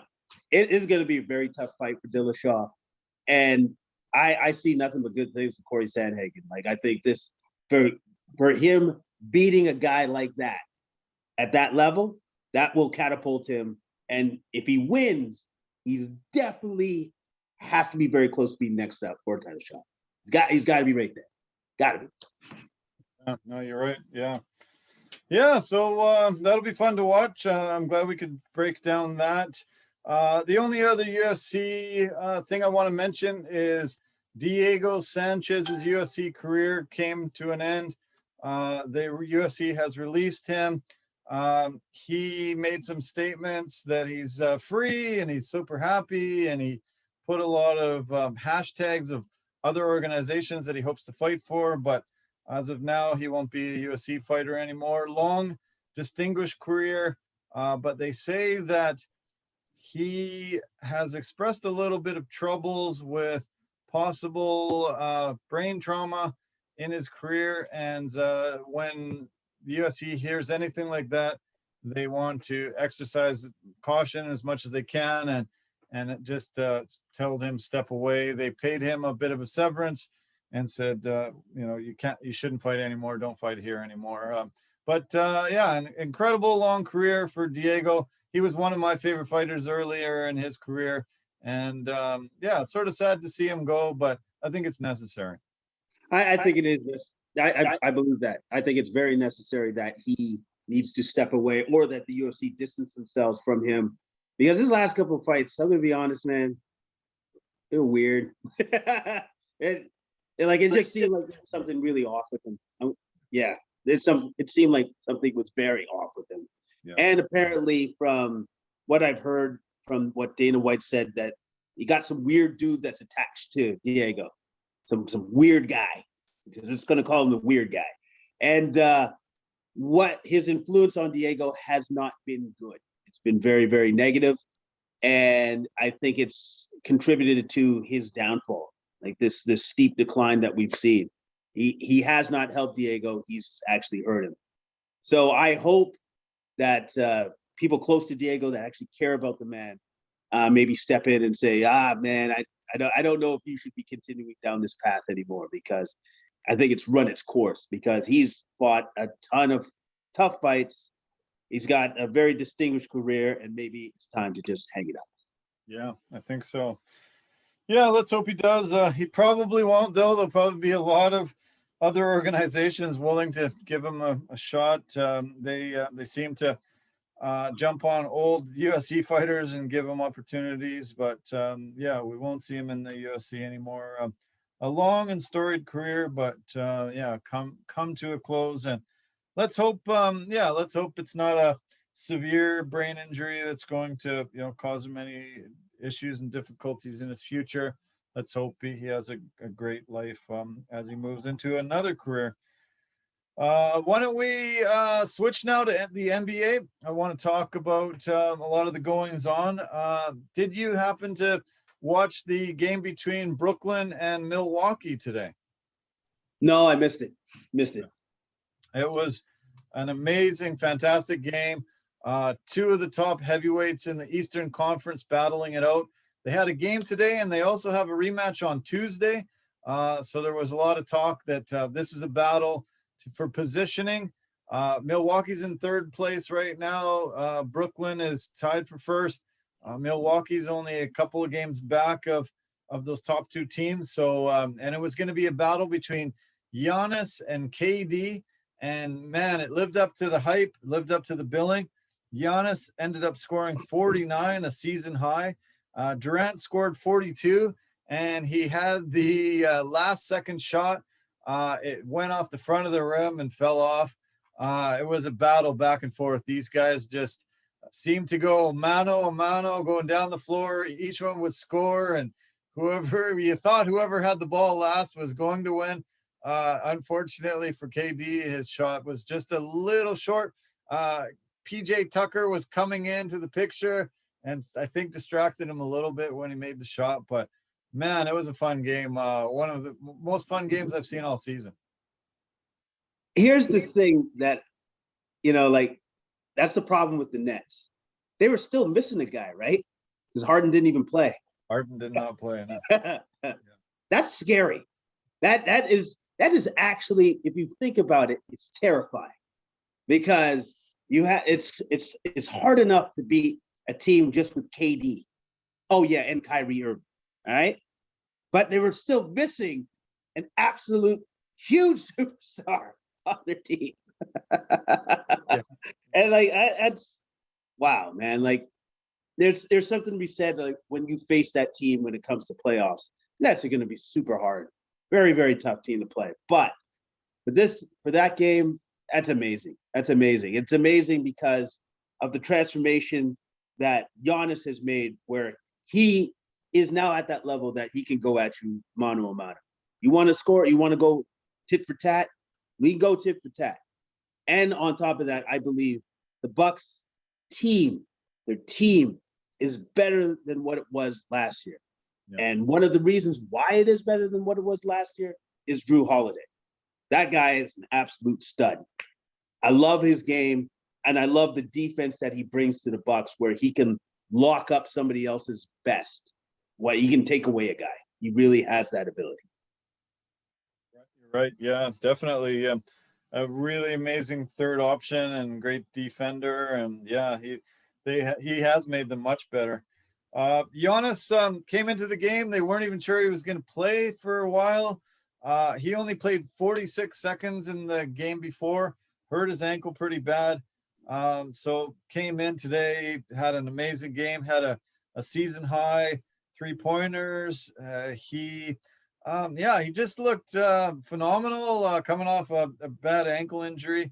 it is going to be a very tough fight for Dillashaw. And I see nothing but good things for Corey Sandhagen. Like, I think this, for him beating a guy like that at that level, that will catapult him. And if he wins, he's definitely has to be very close to being next up for a title shot. He's got to be right there. Got to be. No, you're right. Yeah. So that'll be fun to watch. I'm glad we could break down that. The only other UFC thing I want to mention is Diego Sanchez's UFC career came to an end. The UFC has released him. He made some statements that he's free and he's super happy, and he put a lot of hashtags of other organizations that he hopes to fight for, but as of now, he won't be a UFC fighter anymore. Long, distinguished career, but they say that he has expressed a little bit of troubles with possible brain trauma in his career, and when the UFC hears anything like that, they want to exercise caution as much as they can, and it just told him step away. They paid him a bit of a severance and said, you shouldn't fight anymore. Don't fight here anymore. An incredible long career for Diego. He was one of my favorite fighters earlier in his career, and it's sort of sad to see him go, but I think it's necessary. I think it is. I believe that. I think it's very necessary that he needs to step away, or that the UFC distance themselves from him, because his last couple of fights, I'm gonna be honest, man, they were weird. It just seemed like there's something really off with him. It seemed like something was very off with him. Yeah. And apparently, from what I've heard, from what Dana White said, that he got some weird dude that's attached to Diego, some weird guy. I'm just gonna call him the weird guy. And what his influence on Diego has not been good. It's been very, very negative, and I think it's contributed to his downfall. Like this steep decline that we've seen. He has not helped Diego. He's actually hurt him. So I hope that people close to Diego that actually care about the man maybe step in and say, man, I don't know if you should be continuing down this path anymore, because I think it's run its course, because he's fought a ton of tough fights. He's got a very distinguished career, and maybe it's time to just hang it up. Yeah, I think so. Yeah, let's hope he does. He probably won't, though. There'll probably be a lot of other organizations willing to give him a shot. They seem to jump on old UFC fighters and give them opportunities. But yeah, we won't see him in the UFC anymore. A long and storied career, but yeah, come to a close. And let's hope, let's hope it's not a severe brain injury that's going to, cause him any issues and difficulties in his future. Let's hope he has a great life as he moves into another career. Why don't we switch now to the NBA? I want to talk about a lot of the goings on. Did you happen to watch the game between Brooklyn and Milwaukee today? No, I missed it. It was an amazing, fantastic game. Two of the top heavyweights in the Eastern Conference battling it out. They had a game today, and they also have a rematch on Tuesday. So there was a lot of talk that this is a battle for positioning. Milwaukee's in third place right now. Brooklyn is tied for first. Milwaukee's only a couple of games back of those top two teams. So, and it was going to be a battle between Giannis and KD. And man, it lived up to the hype, lived up to the billing. Giannis ended up scoring 49, a season high. Durant scored 42, and he had the last second shot. It went off the front of the rim and fell off. It was a battle back and forth. These guys just seemed to go mano a mano, going down the floor. Each one would score, and whoever had the ball last was going to win. Unfortunately for KD, his shot was just a little short. PJ Tucker was coming into the picture and I think distracted him a little bit when he made the shot. But man, it was a fun game. One of the most fun games I've seen all season. Here's the thing that, that's the problem with the Nets. They were still missing a guy, right? Because Harden didn't even play. Harden did not play. That's scary. That is actually, if you think about it, it's terrifying because it's hard enough to beat a team just with KD. Oh yeah, and Kyrie Irving. All right, but they were still missing an absolute huge superstar on their team. Yeah. And that's wow, man. There's something to be said when you face that team when it comes to playoffs. Nets are going to be super hard, very very tough team to play. But for that game, that's amazing. That's amazing. It's amazing because of the transformation that Giannis has made, where he is now at that level that he can go at you mano a mano. You want to score? You want to go tit for tat? We can go tit for tat. And on top of that, I believe the Bucks their team is better than what it was last year. Yeah. And one of the reasons why it is better than what it was last year is Jrue Holiday. That guy is an absolute stud. I love his game, and I love the defense that he brings to the Bucks, where he can lock up somebody else's best. He can take away a guy. He really has that ability. Right. Yeah, definitely. A really amazing third option and great defender. And yeah, he has made them much better. Giannis came into the game. They weren't even sure he was going to play for a while. He only played 46 seconds in the game before, hurt his ankle pretty bad. So came in today, had an amazing game, had a season high 3-pointers. He just looked phenomenal coming off a bad ankle injury.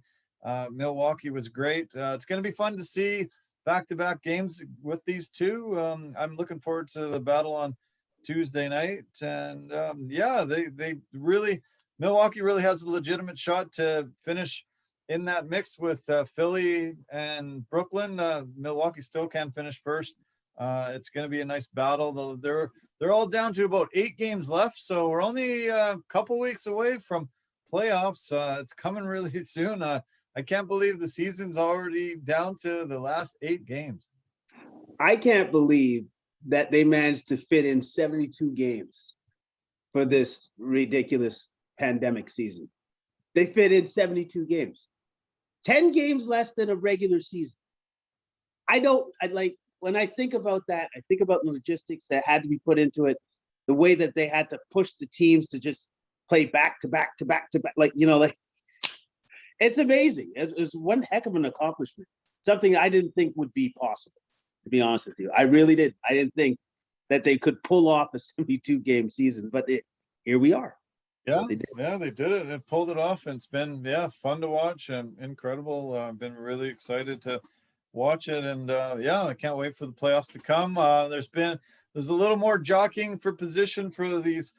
Milwaukee was great. It's going to be fun to see back-to-back games with these two. I'm looking forward to the battle on Tuesday night. And Milwaukee really has a legitimate shot to finish in that mix with Philly and Brooklyn. Milwaukee still can finish first. It's going to be a nice battle. They're all down to about 8 games left, so we're only a couple weeks away from playoffs. It's coming really soon. I can't believe the season's already down to the last 8 games. I can't believe that they managed to fit in 72 games for this ridiculous pandemic season. They fit in 72 games. 10 games less than a regular season. When I think about that, I think about the logistics that had to be put into it, the way that they had to push the teams to just play back to back to back to back. It's amazing. It's one heck of an accomplishment something I didn't think would be possible, to be honest with you. I really did. I didn't think that they could pull off a 72-game season, but here we are. Yeah, they did it and pulled it off. And it's been, fun to watch and incredible. I've been really excited to watch it. And I can't wait for the playoffs to come. There's a little more jockeying for position for these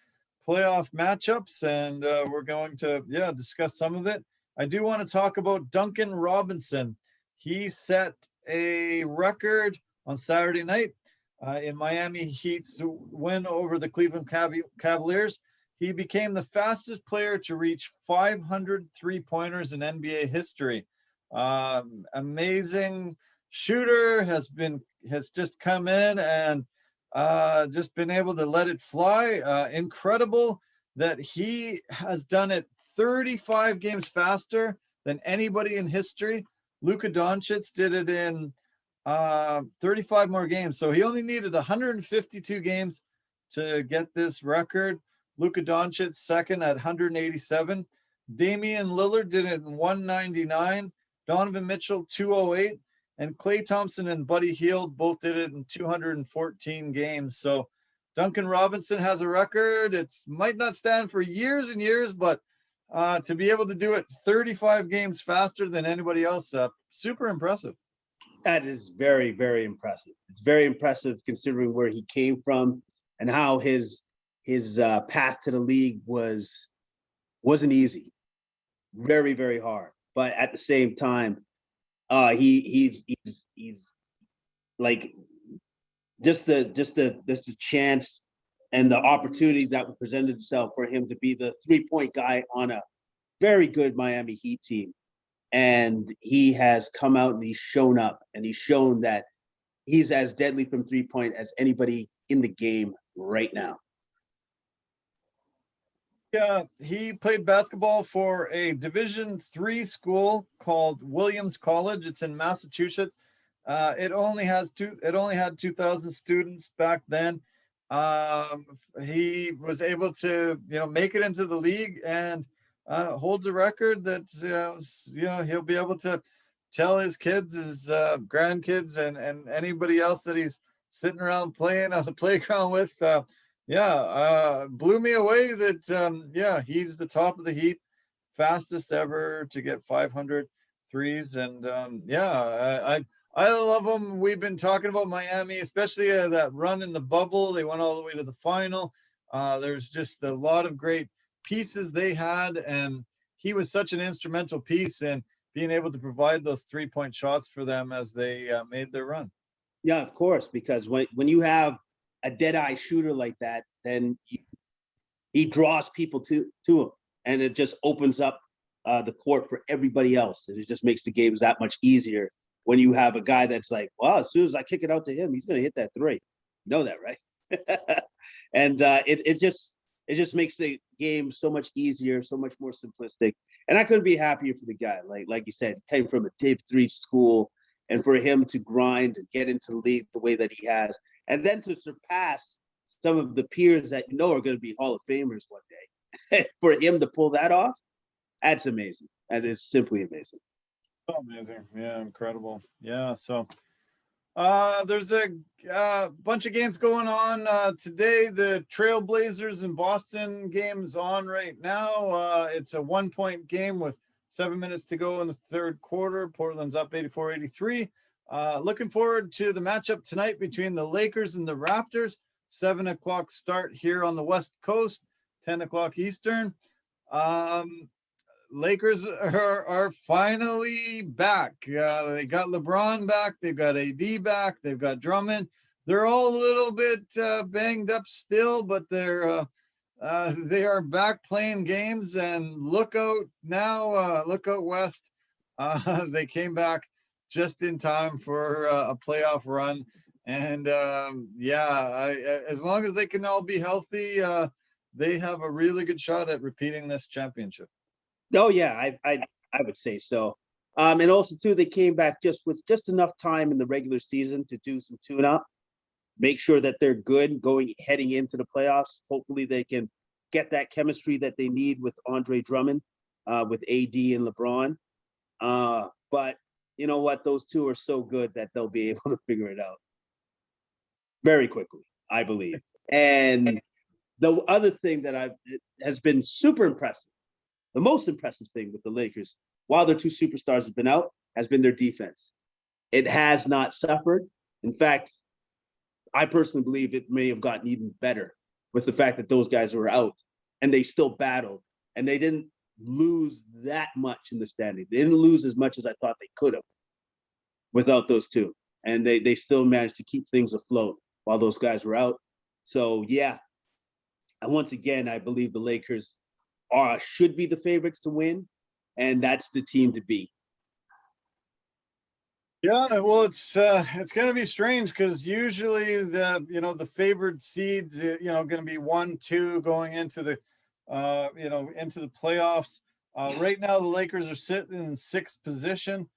playoff matchups. And we're going to, discuss some of it. I do want to talk about Duncan Robinson. He set a record on Saturday night in Miami Heat's win over the Cleveland Cavaliers. He became the fastest player to reach 500 three-pointers in NBA history. Amazing shooter, has just come in and just been able to let it fly. Incredible that he has done it 35 games faster than anybody in history. Luka Doncic did it in 35 more games. So he only needed 152 games to get this record. Luka Doncic second at 187. Damian Lillard did it in 199. Donovan Mitchell 208. And Klay Thompson and Buddy Hield both did it in 214 games. So Duncan Robinson has a record. It might not stand for years and years, but to be able to do it 35 games faster than anybody else, super impressive. That is very, very impressive. It's very impressive considering where he came from and how his path to the league wasn't easy, very, very hard. But at the same time, he's like just the chance and the opportunity that presented itself for him to be the 3-point guy on a very good Miami Heat team. And he has come out and he's shown up and he's shown that he's as deadly from 3-point as anybody in the game right now. Yeah, he played basketball for a Division III school called Williams College. It's in Massachusetts. It only had 2,000 students back then. He was able to, make it into the league and holds a record that, he'll be able to tell his kids, his grandkids, and anybody else that he's sitting around playing on the playground with. Blew me away that, he's the top of the heap, fastest ever to get 500 threes. And I love him. We've been talking about Miami, especially that run in the bubble. They went all the way to the final. There's just a lot of great pieces they had, and he was such an instrumental piece in being able to provide those 3-point shots for them as they made their run. Yeah, of course, because when you have a dead-eye shooter like that, then he draws people to him, and it just opens up the court for everybody else, and it just makes the games that much easier when you have a guy that's like, well, as soon as I kick it out to him, he's going to hit that three. You know that, right? And it just makes the game so much easier, so much more simplistic. And I couldn't be happier for the guy. Like you said, came from a Div 3 school, and for him to grind and get into the league the way that he has, and then to surpass some of the peers that are going to be Hall of Famers one day. For him to pull that off, that's amazing. That is simply amazing. Oh, amazing. Yeah, incredible. Yeah, so there's a bunch of games going on today. The Trailblazers in Boston game's on right now. It's a 1-point game with 7 minutes to go in the third quarter. Portland's up 84-83. Looking forward to the matchup tonight between the Lakers and the Raptors. 7 o'clock start here on the West Coast, 10 o'clock Eastern. Lakers are finally back. They got LeBron back. They've got AD back. They've got Drummond. They're all a little bit banged up still, but they are back playing games. And look out now, look out West. They came back just in time for a playoff run. And as long as they can all be healthy, they have a really good shot at repeating this championship. Oh yeah, I would say so. And also too, they came back just with just enough time in the regular season to do some tune-up, make sure that they're good heading into the playoffs. Hopefully they can get that chemistry that they need with Andre Drummond, with AD and LeBron. But you know what? Those two are so good that they'll be able to figure it out very quickly, I believe. And the other thing that has been super impressive, the most impressive thing with the Lakers, while their two superstars have been out, has been their defense. It has not suffered. In fact, I personally believe it may have gotten even better with the fact that those guys were out and they still battled and they didn't lose that much in the standing. They didn't lose as much as I thought they could have without those two. And they still managed to keep things afloat while those guys were out. So, yeah. And once again, I believe the Lakers should be the favorites to win, and that's the team to beat. Yeah, well, it's going to be strange because usually the favored seeds, going to be 1-2 going into the into the playoffs. Right now, the Lakers are sitting in 6th position.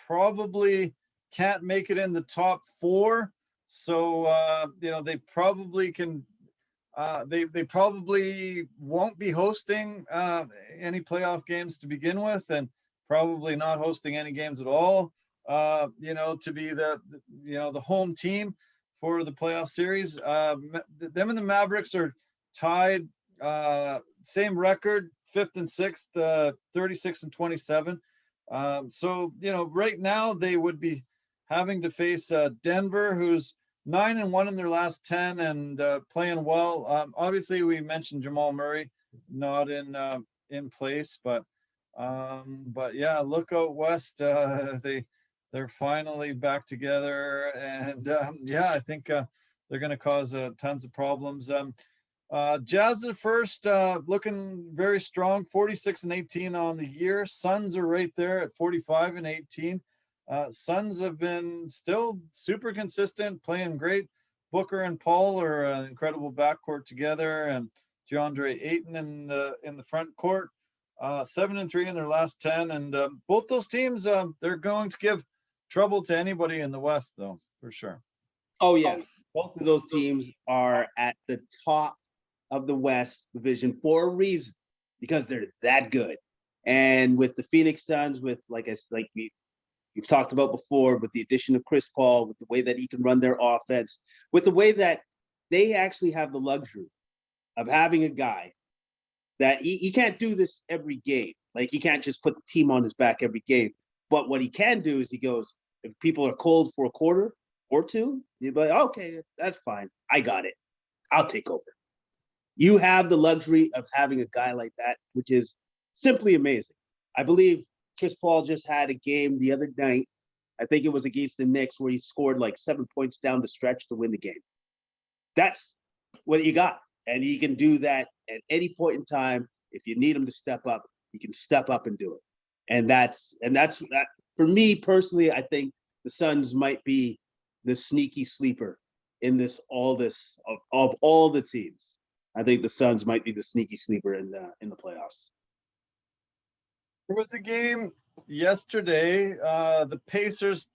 Probably can't make it in the top 4. So they probably can. They probably won't be hosting any playoff games to begin with, and probably not hosting any games at all. To be the home team for the playoff series. Them and the Mavericks are tied, same record, 5th and 6th, 36 and 27. So right now they would be having to face Denver, who's 9-1 in their last 10 and playing well. Obviously, we mentioned Jamal Murray not in place, but yeah, look out west. They're finally back together, and yeah, I think they're going to cause tons of problems. Jazz at first, looking very strong, 46 and 18 on the year. Suns are right there at 45 and 18. Suns have been still super consistent, playing great. Booker and Paul are an incredible backcourt together, and DeAndre Ayton in the front court. 7 and 3 in their last 10, and both those teams, they're going to give trouble to anybody in the West, though, for sure. Oh yeah, both of those teams are at the top of the West Division for a reason, because they're that good. And with the Phoenix Suns, with we've talked about before, with the addition of Chris Paul, with the way that he can run their offense, with the way that they actually have the luxury of having a guy that he can't do this every game. Like, he can't just put the team on his back every game. But what he can do is he goes, if people are cold for a quarter or two, you'd be like, okay, that's fine. I got it. I'll take over. You have the luxury of having a guy like that, which is simply amazing. I believe Chris Paul just had a game the other night. I think it was against the Knicks, where he scored like 7 points down the stretch to win the game. That's what you got. And he can do that at any point in time. If you need him to step up, he can step up and do it. And that's for me personally. I think the Suns might be the sneaky sleeper in all the teams. I think the Suns might be the sneaky sleeper in the playoffs. There was a game yesterday. The Pacers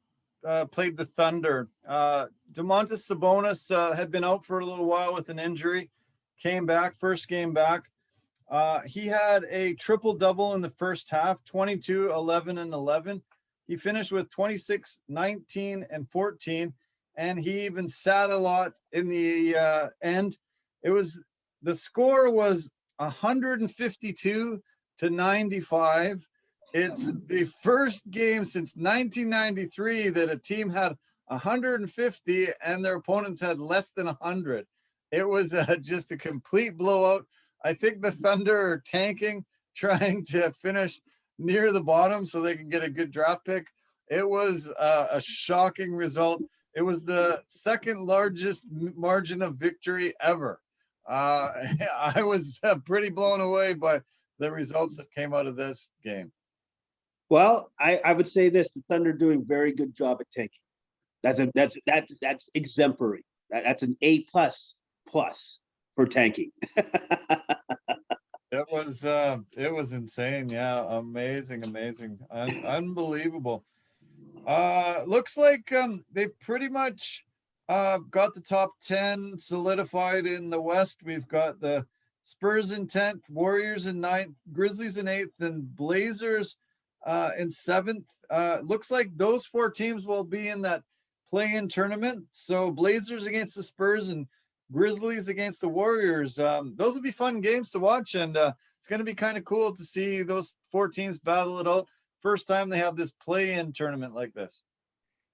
played the Thunder. Domantas Sabonis had been out for a little while with an injury. Came back, first game back. He had a triple-double in the first half, 22, 11, and 11. He finished with 26, 19, and 14, and he even sat a lot in the end. The score was 152 to 95. It's the first game since 1993 that a team had 150 and their opponents had less than 100. It was just a complete blowout. I think the Thunder are tanking, trying to finish near the bottom so they can get a good draft pick. It was a shocking result. It was the second largest margin of victory ever. I was pretty blown away by the results that came out of this game. Well, I would say this: the Thunder doing a very good job at tanking. That's exemplary. That's an A++ for tanking. It was insane. Yeah, amazing, unbelievable. Looks like they've pretty much got the top 10 solidified in the West. We've got the Spurs in 10th, Warriors in 9th, Grizzlies in 8th, and Blazers in 7th. Looks like those 4 teams will be in that play-in tournament. So Blazers against the Spurs and Grizzlies against the Warriors. Those will be fun games to watch, and it's going to be kind of cool to see those 4 teams battle it out. First time they have this play-in tournament like this.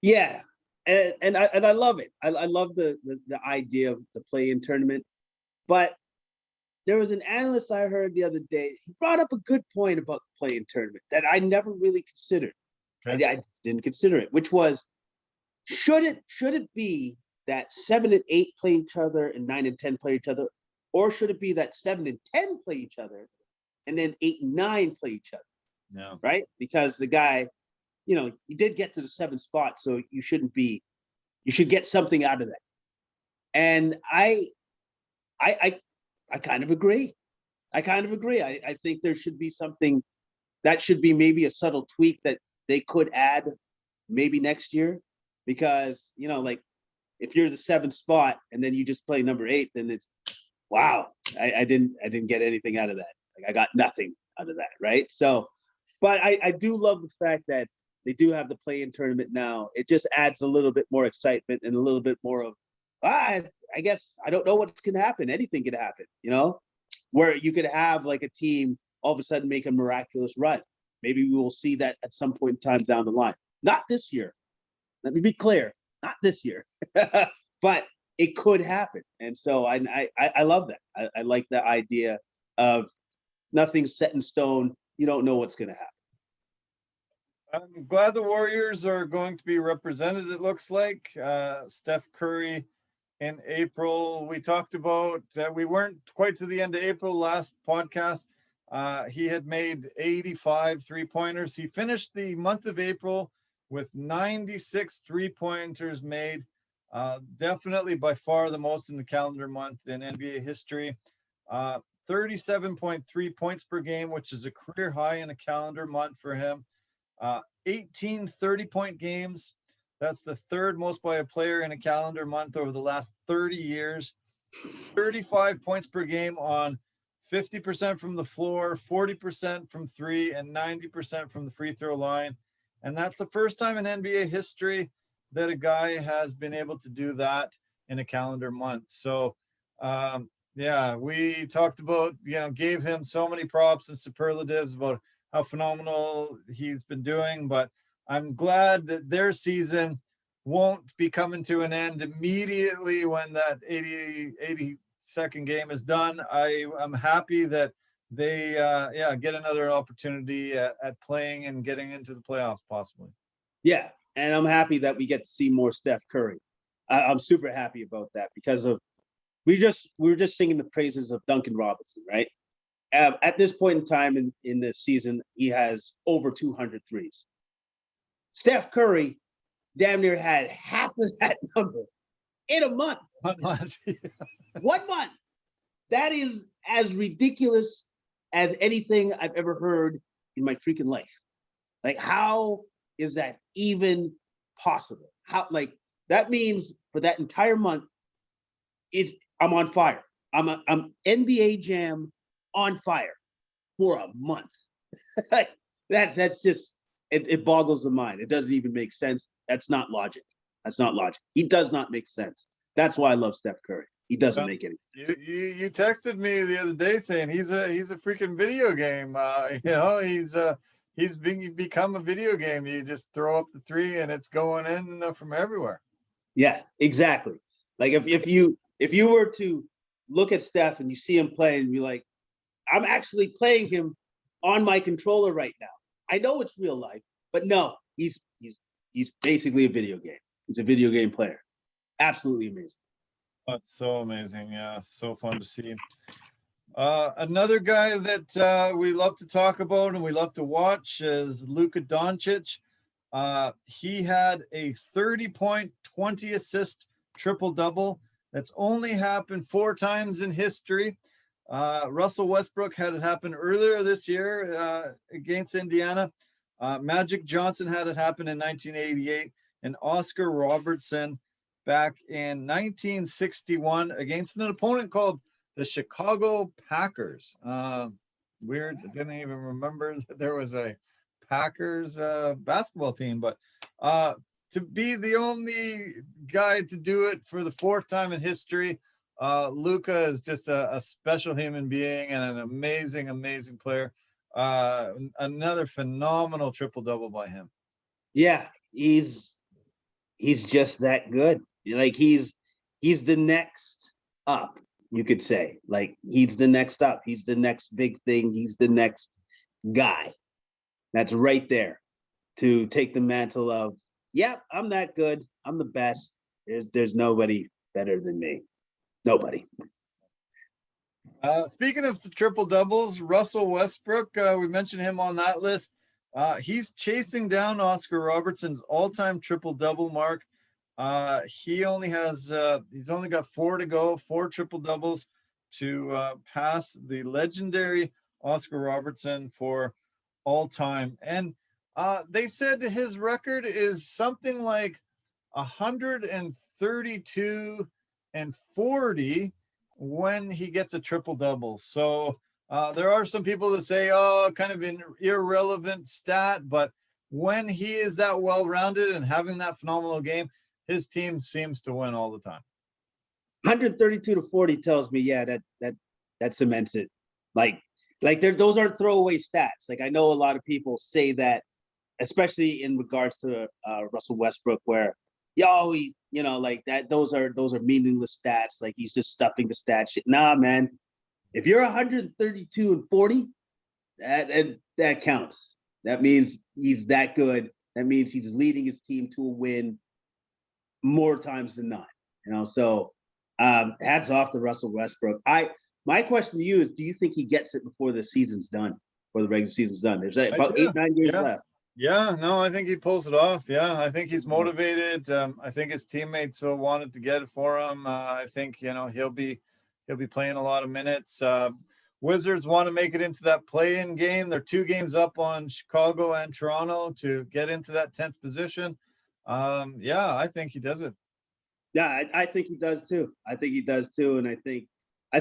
Yeah, and I love it. I love the idea of the play-in tournament. But there was an analyst I heard the other day. He brought up a good point about the play-in tournament that I never really considered. Okay. I just didn't consider it, which was, should it be that 7 and 8 play each other and 9 and 10 play each other, or should it be that 7 and 10 play each other and then 8 and 9 play each other? Yeah. Right? Because the guy, you did get to the 7th spot, so you should get something out of that. And I kind of agree. I think there should be something that should be maybe a subtle tweak that they could add maybe next year, because like if you're the 7th spot and then you just play number 8, then it's wow. I didn't get anything out of that. Like I got nothing out of that, right? So, but I do love the fact that they do have the play-in tournament now. It just adds a little bit more excitement and a little bit more of, I guess I don't know what's going to happen. Anything could happen, where you could have like a team all of a sudden make a miraculous run. Maybe we will see that at some point in time down the line. Not this year. Let me be clear. Not this year. But it could happen. And so I love that. I like the idea of nothing's set in stone. You don't know what's going to happen. I'm glad the Warriors are going to be represented, it looks like. Steph Curry in April. We talked about that we weren't quite to the end of April last podcast. He had made 85 3-pointers. He finished the month of April with 96 3-pointers made. Definitely by far the most in the calendar month in NBA history. 37.3 points per game, which is a career high in a calendar month for him. 18 30-point games. That's the 3rd most by a player in a calendar month over the last 30 years. 35 points per game on 50% from the floor, 40% from 3, and 90% from the free throw line. And that's the first time in NBA history that a guy has been able to do that in a calendar month. So, yeah, we talked about, gave him so many props and superlatives about how phenomenal he's been doing, but I'm glad that their season won't be coming to an end immediately when that 82nd game is done. I'm happy that they get another opportunity at playing and getting into the playoffs possibly. Yeah, and I'm happy that we get to see more Steph Curry. I'm super happy about that because we were just singing the praises of Duncan Robinson, right? At this point in time in this season, he has over 200 threes. Steph Curry damn near had half of that number in a month. 1 month. 1 month. That is as ridiculous as anything I've ever heard in my freaking life. Like, how is that even possible? Like, that means for that entire month, I'm on fire. I'm NBA Jam on fire for a month. That's just it boggles the mind. It doesn't even make sense. That's not logic. He does not make sense. That's why I love Steph Curry. He doesn't make any sense. You texted me the other day saying he's a freaking video game. He's become a video game. You just throw up the 3 and it's going in from everywhere. Yeah, exactly. Like if you were to look at Steph and you see him play and be like, I'm actually playing him on my controller right now. I know it's real life, but no, he's basically a video game. He's a video game player. Absolutely amazing. That's so amazing. Yeah, so fun to see. Another guy that we love to talk about and we love to watch is Luka Doncic. He had a 30-point, 20-assist triple-double. That's only happened 4 times in history. Russell Westbrook had it happen earlier this year against Indiana. Magic Johnson had it happen in 1988, and Oscar Robertson back in 1961 against an opponent called the Chicago Packers. Weird. I didn't even remember that there was a Packers basketball team. But to be the only guy to do it for the 4th time in history, Luka is just a special human being and an amazing, amazing player. Another phenomenal triple-double by him. Yeah, he's just that good. Like he's the next up, you could say. Like he's the next up. He's the next big thing. He's the next guy that's right there to take the mantle of, yep, I'm that good. I'm the best. There's nobody better than me. Nobody. Speaking of the triple doubles, Russell Westbrook, we mentioned him on that list. He's chasing down Oscar Robertson's all-time triple double mark. He's only got 4 to go, 4 triple doubles to pass the legendary Oscar Robertson for all time. And they said his record is something like 132 and 40 when he gets a triple double. So there are some people that say, oh, kind of an irrelevant stat, but when he is that well-rounded and having that phenomenal game, his team seems to win all the time. 132 to 40 tells me, yeah, that cements it. Like those aren't throwaway stats. Like I know a lot of people say that, especially in regards to Russell Westbrook, where like that, those are meaningless stats. Like he's just stuffing the stat shit. Nah, man. If you're 132 and 40, that counts. That means he's that good. That means he's leading his team to a win more times than not. So hats off to Russell Westbrook. My question to you is, do you think he gets it before the season's done, before the regular season's done? There's about 8-9 games left. Yeah, no, I think he pulls it off. Yeah, I think he's motivated. I think his teammates will want to get it for him. I think he'll be playing a lot of minutes. Wizards want to make it into that play-in game. They're 2 games up on Chicago and Toronto to get into that 10th position. Yeah, I think he does it. Yeah, I think he does too. And I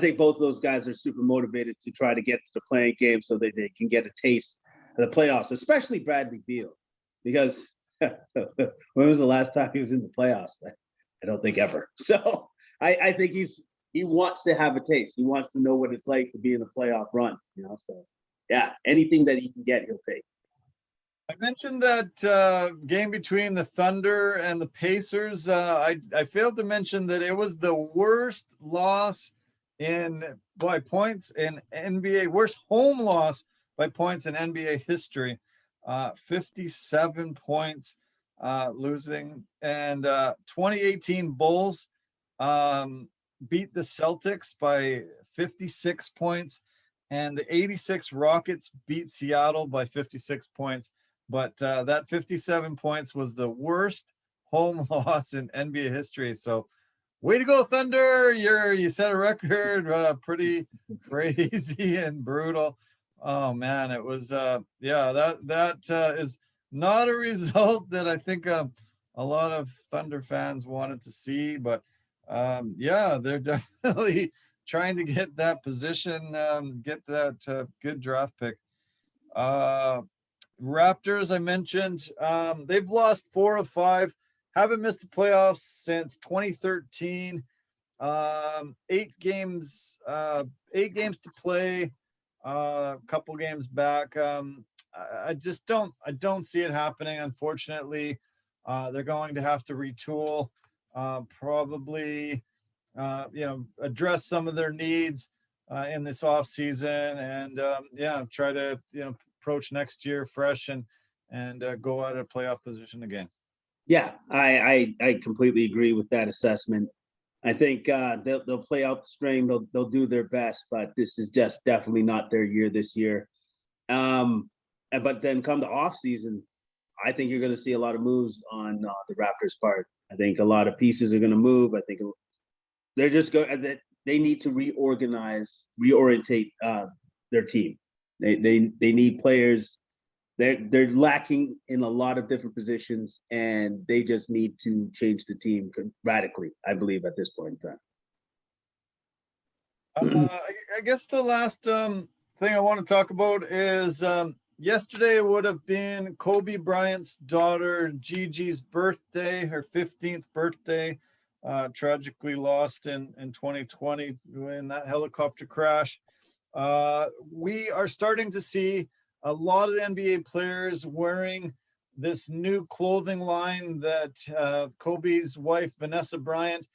think both of those guys are super motivated to try to get to the play-in game so that they can get a taste of the playoffs, especially Bradley Beal, because when was the last time he was in the playoffs? I don't think ever. So I think he wants to have a taste. He wants to know what it's like to be in the playoff run. So yeah, anything that he can get, he'll take. I mentioned that game between the Thunder and the Pacers. I failed to mention that it was the worst loss by points in NBA, worst home loss by points in NBA history. 57 points losing. And 2018 Bulls beat the Celtics by 56 points. And the 86 Rockets beat Seattle by 56 points. But that 57 points was the worst home loss in NBA history. So way to go, Thunder. You set a record, pretty crazy and brutal. Oh man, it was that is not a result that I think a lot of Thunder fans wanted to see, but they're definitely trying to get that position, get that good draft pick. Raptors, I mentioned, they've lost 4 of 5, haven't missed the playoffs since 2013. 8 games to play, a couple games back. I don't see it happening, unfortunately. They're going to have to retool, probably, address some of their needs in this off season, and try to approach next year fresh and go out of playoff position again. Yeah, I completely agree with that assessment. I think they'll play out the string. They'll do their best, but this is just definitely not their year this year. But then come the off season, I think you're going to see a lot of moves on the Raptors' part. I think a lot of pieces are going to move. I think they're just going. They need to reorientate their team. They need players. They're lacking in a lot of different positions, and they just need to change the team radically, I believe, at this point in time. I guess the last thing I want to talk about is yesterday would have been Kobe Bryant's daughter Gigi's birthday, her 15th birthday. Tragically lost in 2020 in that helicopter crash. We are starting to see a lot of the NBA players wearing this new clothing line that Kobe's wife, Vanessa Bryant,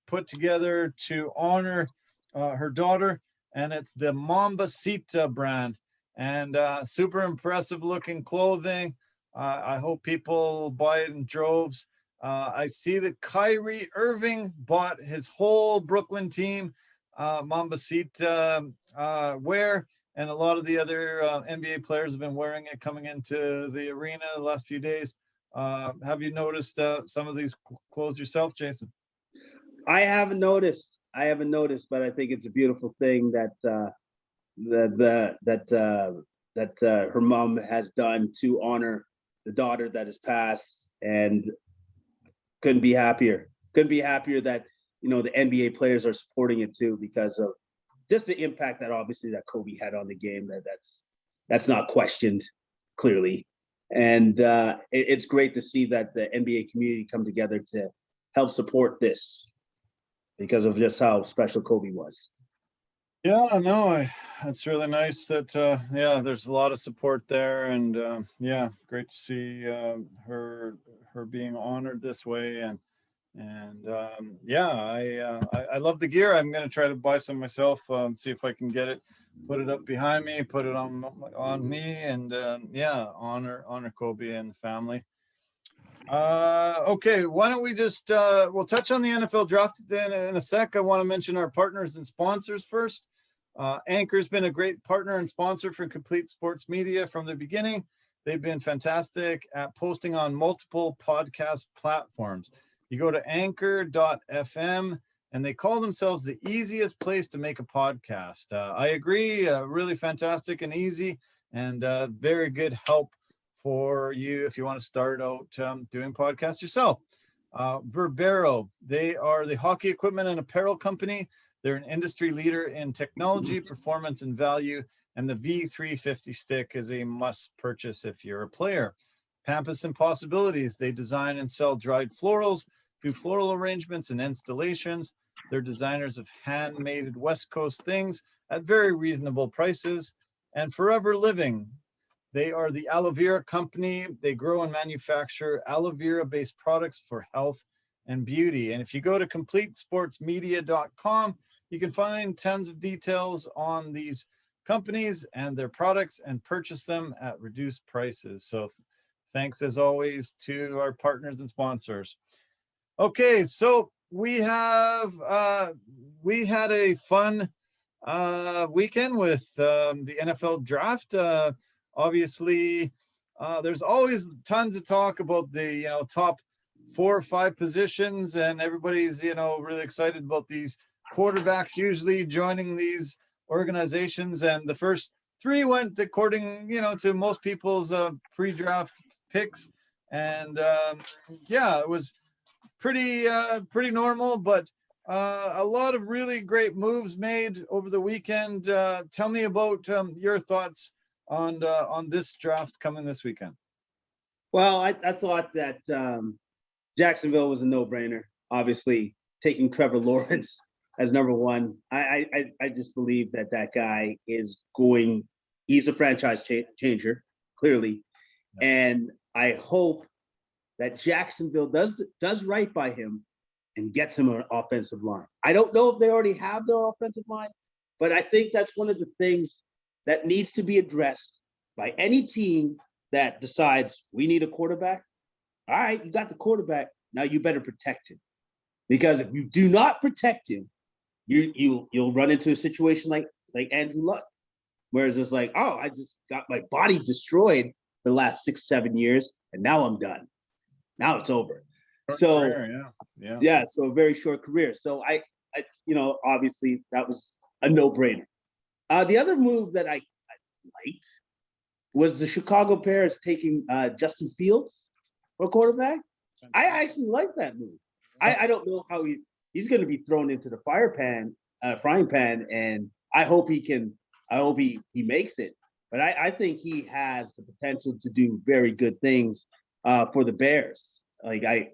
put together to honor her daughter. And it's the Mambacita brand. And super impressive looking clothing. I hope people buy it in droves. I see that Kyrie Irving bought his whole Brooklyn team Mambacita wear, and a lot of the other NBA players have been wearing it coming into the arena the last few days. Have you noticed some of these clothes yourself, Jason? I haven't noticed, but I think it's a beautiful thing that her mom has done to honor the daughter that has passed, and couldn't be happier that, you know, the NBA players are supporting it too, because of just the impact that obviously that Kobe had on the game. That's not questioned, clearly. And it's great to see that the NBA community come together to help support this because of just how special Kobe was. Yeah, no, it's really nice that there's a lot of support there, and great to see her being honored this way, and I love the gear. I'm gonna try to buy some myself, see if I can get it, put it up behind me, put it on me, and honor Kobe and the family. Okay, why don't we just we'll touch on the NFL draft in a sec. I want to mention our partners and sponsors first. Anchor's been a great partner and sponsor for Complete Sports Media from the beginning. They've been fantastic at posting on multiple podcast platforms. You go to anchor.fm and they call themselves the easiest place to make a podcast. I agree, really fantastic and easy, and very good help for you if you want to start out doing podcasts yourself. Verbero, they are the hockey equipment and apparel company. They're an industry leader in technology, performance, and value, and the V350 stick is a must purchase if you're a player. Pampas and Possibilities, they design and sell dried florals, do floral arrangements and installations. They're designers of handmade West Coast things at very reasonable prices. And Forever Living, they are the aloe vera company. They grow and manufacture aloe vera-based products for health and beauty. And if you go to CompleteSportsMedia.com, you can find tons of details on these companies and their products and purchase them at reduced prices. So thanks as always to our partners and sponsors. Okay, so we had a fun weekend with the NFL draft. Obviously, there's always tons of talk about the top 4 or 5 positions, and everybody's really excited about these quarterbacks usually joining these organizations, and the first 3 went according to most people's pre-draft picks, and it was pretty normal, but a lot of really great moves made over the weekend. Tell me about your thoughts on this draft coming this weekend. Well, I thought that Jacksonville was a no-brainer. Obviously, taking Trevor Lawrence as number 1. I just believe that guy is he's a franchise changer, clearly. Yeah. And I hope that Jacksonville does right by him and gets him an offensive line. I don't know if they already have their offensive line, but I think that's one of the things that needs to be addressed by any team that decides we need a quarterback. All right, you got the quarterback. Now you better protect him, because if you do not protect him, you'll run into a situation like Andrew Luck, where it's just like, oh, I just got my body destroyed for the last 6-7 years, and now I'm done. Now it's over. So a very short career. So I obviously that was a no-brainer. The other move that I liked was the Chicago Bears taking Justin Fields for quarterback. I actually like that move. I don't know how he's going to be thrown into the frying pan, and I hope he makes it. but I think he has the potential to do very good things for the Bears. Like I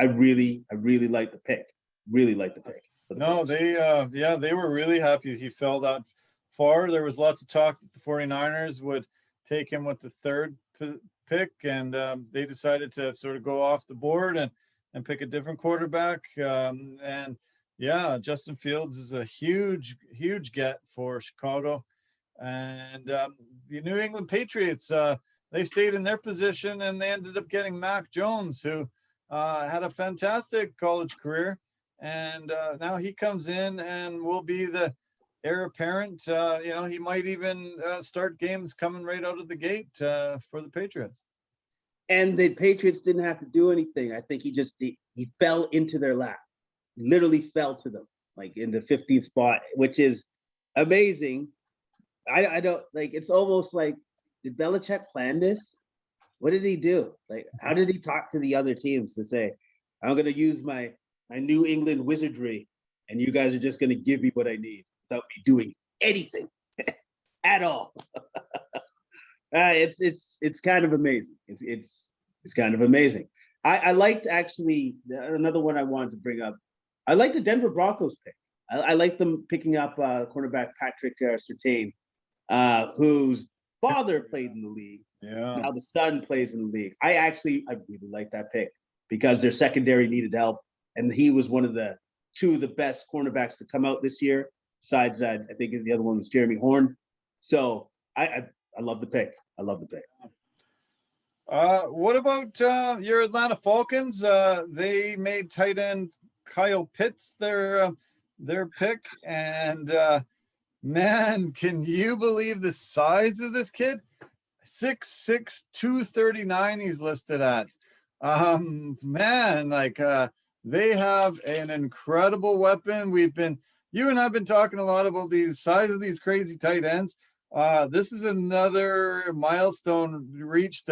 really like the pick. Really like the pick. No, they were really happy he fell that far. There was lots of talk that the 49ers would take him with the third pick, and they decided to sort of go off the board and pick a different quarterback. And yeah, Justin Fields is a huge get for Chicago. And the New England Patriots, they stayed in their position, and they ended up getting Mac Jones, who had a fantastic college career. And now he comes in and will be the heir apparent. He might even start games coming right out of the gate for the Patriots. And the Patriots didn't have to do anything. I think he fell into their lap, literally fell to them, like in the 15th spot, which is amazing. I don't like. It's almost like, did Belichick plan this? What did he do? Like, how did he talk to the other teams to say, I'm going to use my New England wizardry, and you guys are just going to give me what I need without me doing anything at all? It's kind of amazing. It's kind of amazing. I liked, actually, another one I wanted to bring up. I like the Denver Broncos pick. I like them picking up cornerback Patrick Surtain, whose father played in the league. Yeah. Now the son plays in the league. I really like that pick because their secondary needed help, and he was one of the two of the best cornerbacks to come out this year. Besides, I think the other one was Jeremy Horn. So I love the pick. I love the pick. What about your Atlanta Falcons? They made tight end Kyle Pitts their pick, and man, can you believe the size of this kid? 6'6", 239 he's listed at. Man, like they have an incredible weapon. You and I've been talking a lot about the size of these crazy tight ends. This is another milestone reached.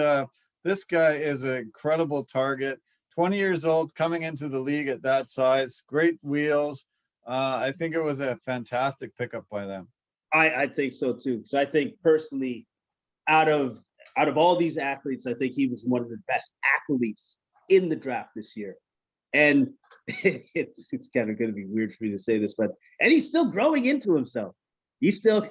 This guy is an incredible target. 20 years old, coming into the league at that size. Great wheels. I think it was a fantastic pickup by them. I think so too. So I think personally, out of all these athletes, I think he was one of the best athletes in the draft this year. And it's kind of going to be weird for me to say this, but he's still growing into himself. He's still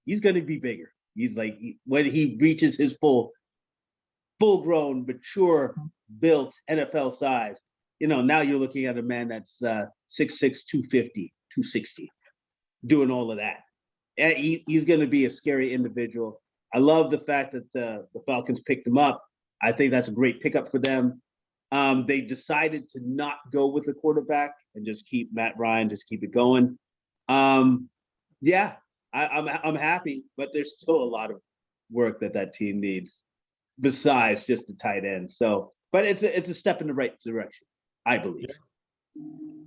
he's going to be bigger. He's like, when he reaches his full-grown, mature, built NFL size, now you're looking at a man that's 6'6", 250, 260, doing all of that. And he's going to be a scary individual. I love the fact that the Falcons picked him up. I think that's a great pickup for them. They decided to not go with a quarterback and just keep Matt Ryan, just keep it going. Yeah, I'm happy, but there's still a lot of work that team needs besides just the tight end. So, but it's a step in the right direction, I believe.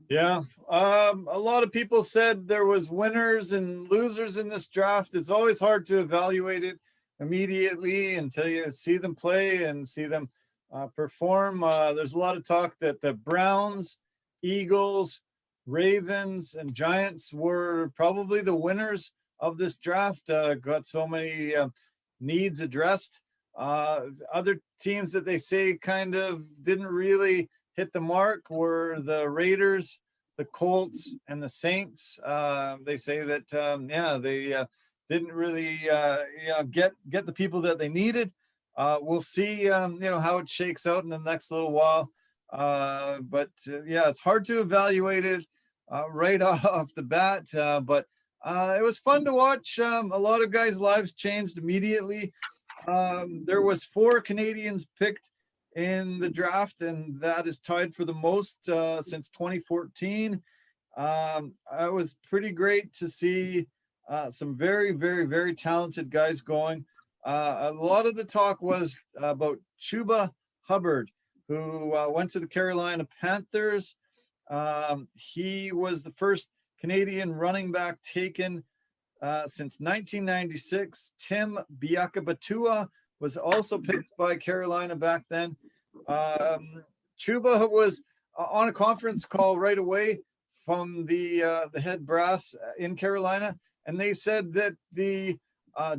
Yeah. A lot of people said there was winners and losers in this draft. It's always hard to evaluate it immediately until you see them play and see them perform. There's a lot of talk that the Browns, Eagles, Ravens, and Giants were probably the winners of this draft. Got so many needs addressed. Other teams that they say kind of didn't really hit the mark were the Raiders, the Colts, and the Saints. They say that they didn't really get the people that they needed. We'll see how it shakes out in the next little while. But it's hard to evaluate it right off the bat. But it was fun to watch. A lot of guys' lives changed immediately. There was 4 Canadians picked in the draft, and that is tied for the most since 2014. It was pretty great to see some very, very, very talented guys going. A lot of the talk was about Chuba Hubbard, who went to the Carolina Panthers. He was the first Canadian running back taken since 1996. Tim Biakabatua was also picked by Carolina back then. Chuba was on a conference call right away from the head brass in Carolina, and they said that the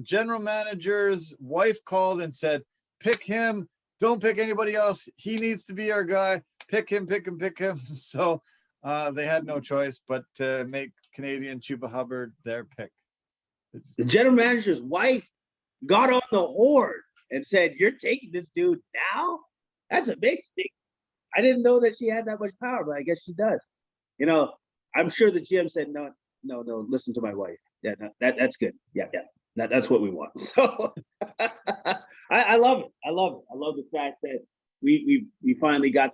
general manager's wife called and said, pick him. Don't pick anybody else. He needs to be our guy. Pick him, pick him, pick him. So they had no choice but to make Canadian Chuba Hubbard their pick. The general manager's wife got on the horn and said, "You're taking this dude now? That's a big thing." I didn't know that she had that much power, but I guess she does. You know, I'm sure the GM said, no, listen to my wife. Yeah, no, that's good. Yeah. That's what we want. So I love it. I love the fact that we finally got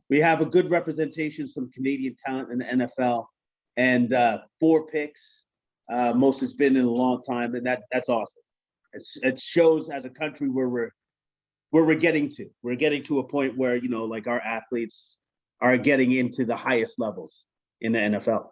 we have a good representation, some Canadian talent in the NFL, and 4 picks. Most it's been in a long time, and that's awesome. It shows as a country where we're getting to. We're getting to a point where, you know, like our athletes are getting into the highest levels in the NFL.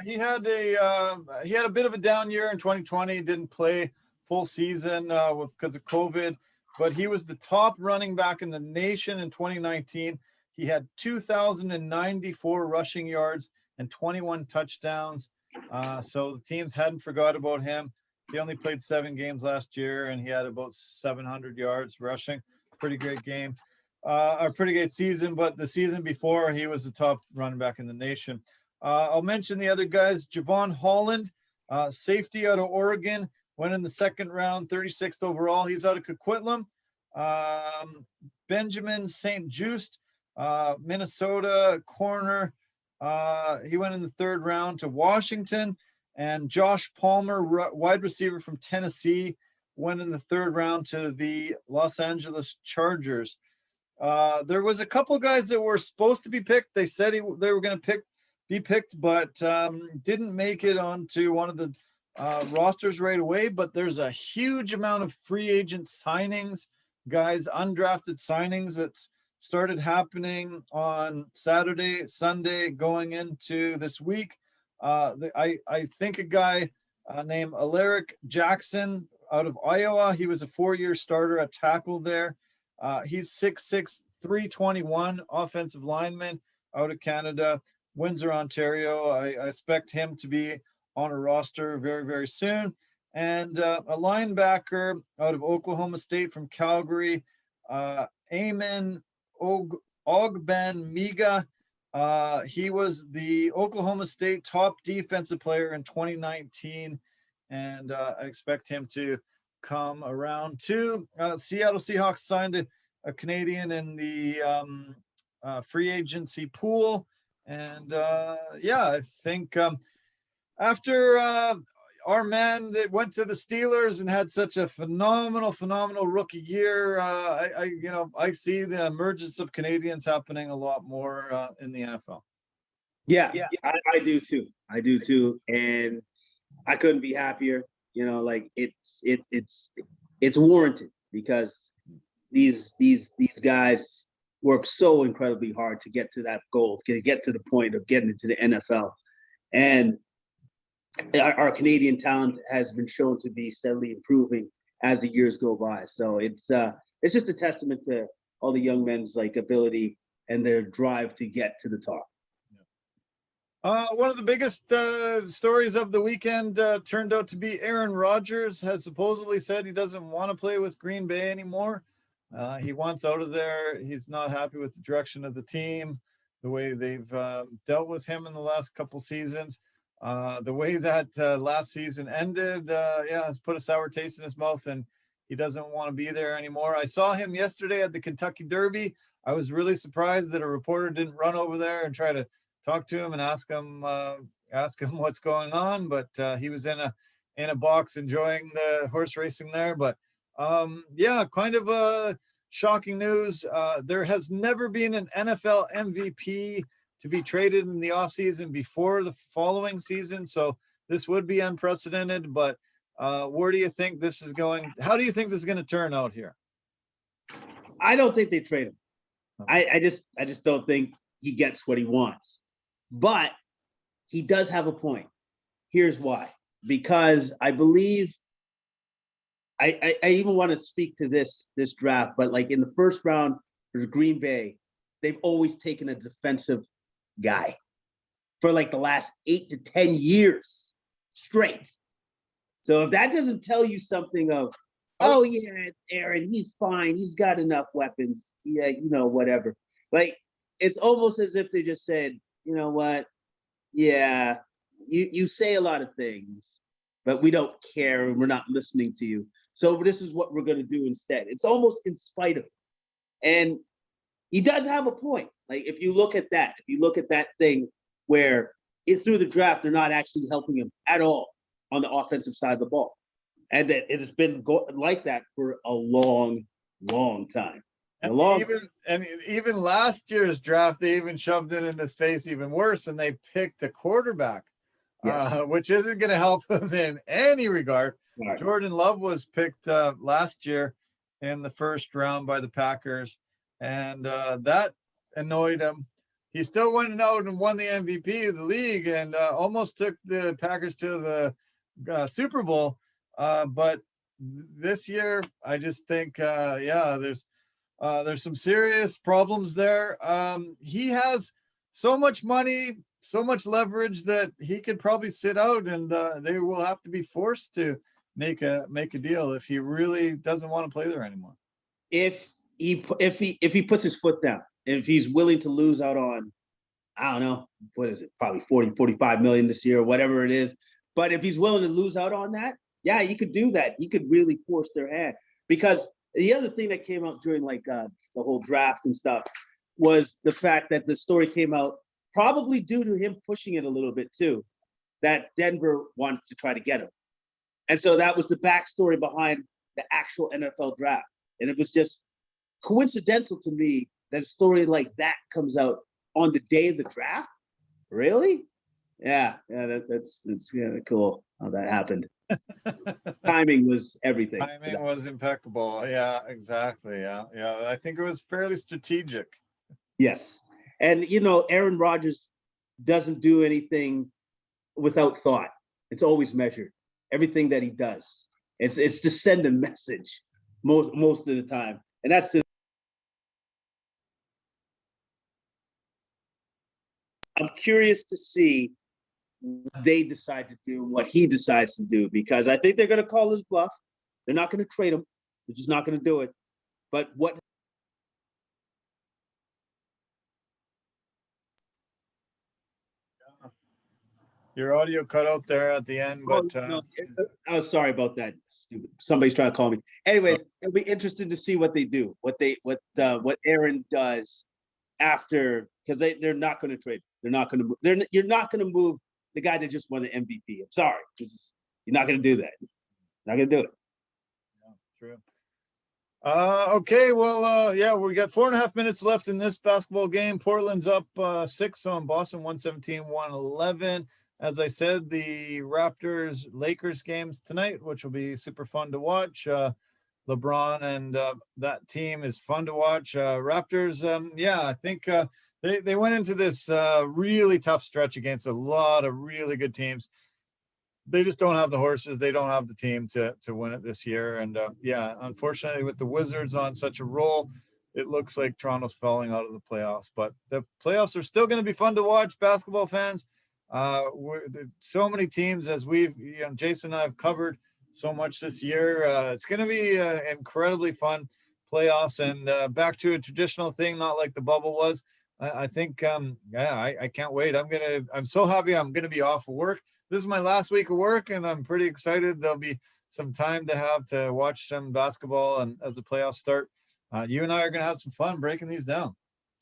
He had a bit of a down year in 2020. Didn't play full season because of COVID, but he was the top running back in the nation in 2019. He had 2,094 rushing yards and 21 touchdowns. So the teams hadn't forgot about him. He only played 7 games last year, and he had about 700 yards rushing. Pretty great game. A pretty great season, but the season before, he was the top running back in the nation. I'll mention the other guys. Javon Holland, safety out of Oregon, went in the 2nd round, 36th overall. He's out of Coquitlam. Benjamin St. Just, Minnesota corner. He went in the 3rd round to Washington. And Josh Palmer, wide receiver from Tennessee, went in the 3rd round to the Los Angeles Chargers. There was a couple guys that were supposed to be picked. They said they were going to be picked, but didn't make it onto one of the rosters right away. But there's a huge amount of free agent signings, guys, undrafted signings that's started happening on Saturday, Sunday, going into this week. I think a guy named Alaric Jackson out of Iowa. He was a 4-year starter at tackle there. He's 6'6", 321 offensive lineman out of Canada, Windsor, Ontario. I expect him to be on a roster very, very soon. And a linebacker out of Oklahoma State from Calgary, Amen Ogbenmiga. He was the Oklahoma State top defensive player in 2019, and I expect him to come around too. Seattle Seahawks signed a Canadian in the free agency pool, and I think after our man that went to the Steelers and had such a phenomenal rookie year, I see the emergence of Canadians happening a lot more in the NFL. Yeah, I do too. And I couldn't be happier. You know, like it's warranted, because these guys work so incredibly hard to get to that goal, to get to the point of getting into the NFL. And our Canadian talent has been shown to be steadily improving as the years go by. So it's just a testament to all the young men's ability and their drive to get to the top. One of the biggest stories of the weekend turned out to be Aaron Rodgers has supposedly said he doesn't want to play with Green Bay anymore. He wants out of there. He's not happy with the direction of the team, the way they've dealt with him in the last couple seasons. The way that last season ended, has put a sour taste in his mouth, and he doesn't want to be there anymore. I saw him yesterday at the Kentucky Derby. I was really surprised that a reporter didn't run over there and try to talk to him and ask him what's going on. But he was in a box enjoying the horse racing there. But kind of shocking news. There has never been an NFL MVP to be traded in the offseason before the following season. So this would be unprecedented, but where do you think this is going? How do you think this is going to turn out here? I don't think they trade him. I just don't think he gets what he wants. But he does have a point. Here's why. Because I believe I even want to speak to this draft, but in the 1st round for Green Bay, they've always taken a defensive guy for the last 8 to 10 years straight. So if that doesn't tell you something of, oh yeah, Aaron, he's fine. He's got enough weapons. Yeah, whatever. Like, it's almost as if they just said, you know what? Yeah, you say a lot of things, but we don't care and we're not listening to you. So this is what we're going to do instead. It's almost in spite of it. And he does have a point. Like, if you look at that thing where through the draft, they're not actually helping him at all on the offensive side of the ball. And that it has been like that for a long, long time. Even last year's draft, they even shoved it in his face even worse, and they picked a quarterback, which isn't going to help him in any regard. Right. Jordan Love was picked last year in the first round by the Packers, and that annoyed him. He still went out and won the MVP of the league and almost took the Packers to the Super Bowl. But this year, I just think, there's some serious problems there. He has so much money, so much leverage that he could probably sit out, and they will have to be forced to make a deal if he really doesn't want to play there anymore. If he puts his foot down, if he's willing to lose out on, I don't know, what is it, probably 40, 45 million this year or whatever it is. But if he's willing to lose out on that, yeah, he could do that. He could really force their hand. Because the other thing that came out during the whole draft and stuff was the fact that the story came out probably due to him pushing it a little bit too, that Denver wanted to try to get him. And so that was the backstory behind the actual NFL draft. And it was just coincidental to me that a story like that comes out on the day of the draft. Really? Yeah, that's cool how that happened. Timing was everything. Timing was impeccable. Yeah, exactly. Yeah. I think it was fairly strategic. Yes. And, Aaron Rodgers doesn't do anything without thought. It's always measured. Everything that he does. It's to send a message most of the time. And that's I'm curious to see what they decide to do, what he decides to do, because I think they're going to call his bluff. They're not going to trade him. They're just not going to do it. But what? Your audio cut out there at the end, but no, I was sorry about that. Stupid. Somebody's trying to call me. Anyways, it'll be interesting to see what they do, what Aaron does after, because they're not going to trade. They're not going to. You're not going to move the guy that just won the MVP. I'm sorry, you're not going to do that. Not going to do it. Yeah, true. Okay, well, we got 4.5 minutes left in this basketball game. Portland's up 6 on Boston, 117-111. As I said, the Raptors-Lakers games tonight, which will be super fun to watch. LeBron and that team is fun to watch. Raptors, I think they went into this really tough stretch against a lot of really good teams. They just don't have the horses. They don't have the team to win it this year. And unfortunately, with the Wizards on such a roll, it looks like Toronto's falling out of the playoffs. But the playoffs are still going to be fun to watch, basketball fans. So many teams, as Jason and I have covered so much this year. It's going to be incredibly fun playoffs, and back to a traditional thing, not like the bubble was. I think, I can't wait. I'm so happy I'm going to be off of work. This is my last week of work, and I'm pretty excited. There'll be some time to have to watch some basketball, and as the playoffs start, you and I are going to have some fun breaking these down.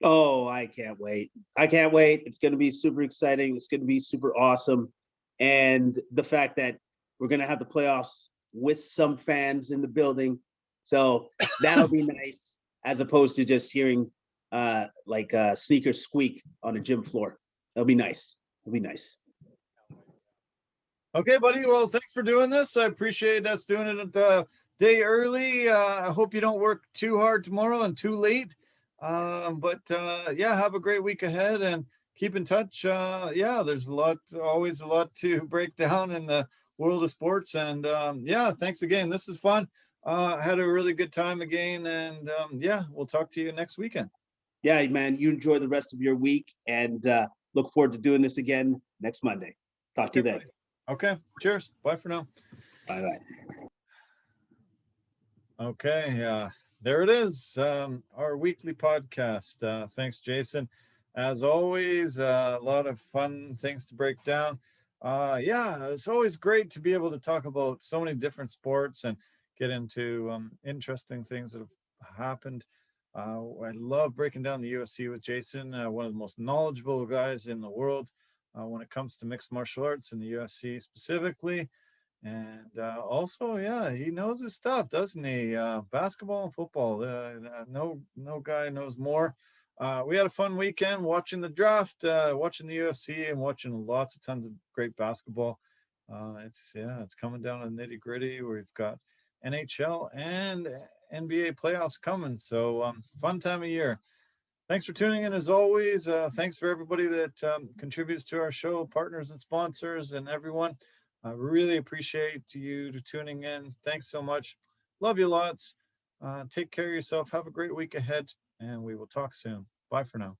Oh, I can't wait. It's going to be super exciting. It's going to be super awesome. And the fact that we're going to have the playoffs with some fans in the building. So that'll be nice, as opposed to just hearing sneakers squeak on a gym floor. That'll be nice. Okay, buddy. Well, thanks for doing this. I appreciate us doing it a day early. I hope you don't work too hard tomorrow and too late. But have a great week ahead and keep in touch. There's always a lot to break down in the world of sports. And thanks again. This is fun. Had a really good time again. And we'll talk to you next weekend. Yeah, man, you enjoy the rest of your week, and look forward to doing this again next Monday. Talk to you then. Okay. Cheers. Bye for now. Bye-bye. Okay, there it is, our weekly podcast. Thanks, Jason. As always, a lot of fun things to break down. Yeah, it's always great to be able to talk about so many different sports and get into interesting things that have happened. I love breaking down the UFC with Jason, one of the most knowledgeable guys in the world when it comes to mixed martial arts and the UFC specifically. And also, yeah, he knows his stuff, doesn't he? Basketball and football. No guy knows more. We had a fun weekend watching the draft, watching the UFC, and watching lots of tons of great basketball. It's coming down to nitty gritty. We've got NHL and NBA playoffs coming, so fun time of year. Thanks for tuning in as always. Thanks for everybody that contributes to our show, partners and sponsors, and everyone. I really appreciate you tuning in. Thanks so much. Love you lots. Take care of yourself. Have a great week ahead, and we will talk soon. Bye for now.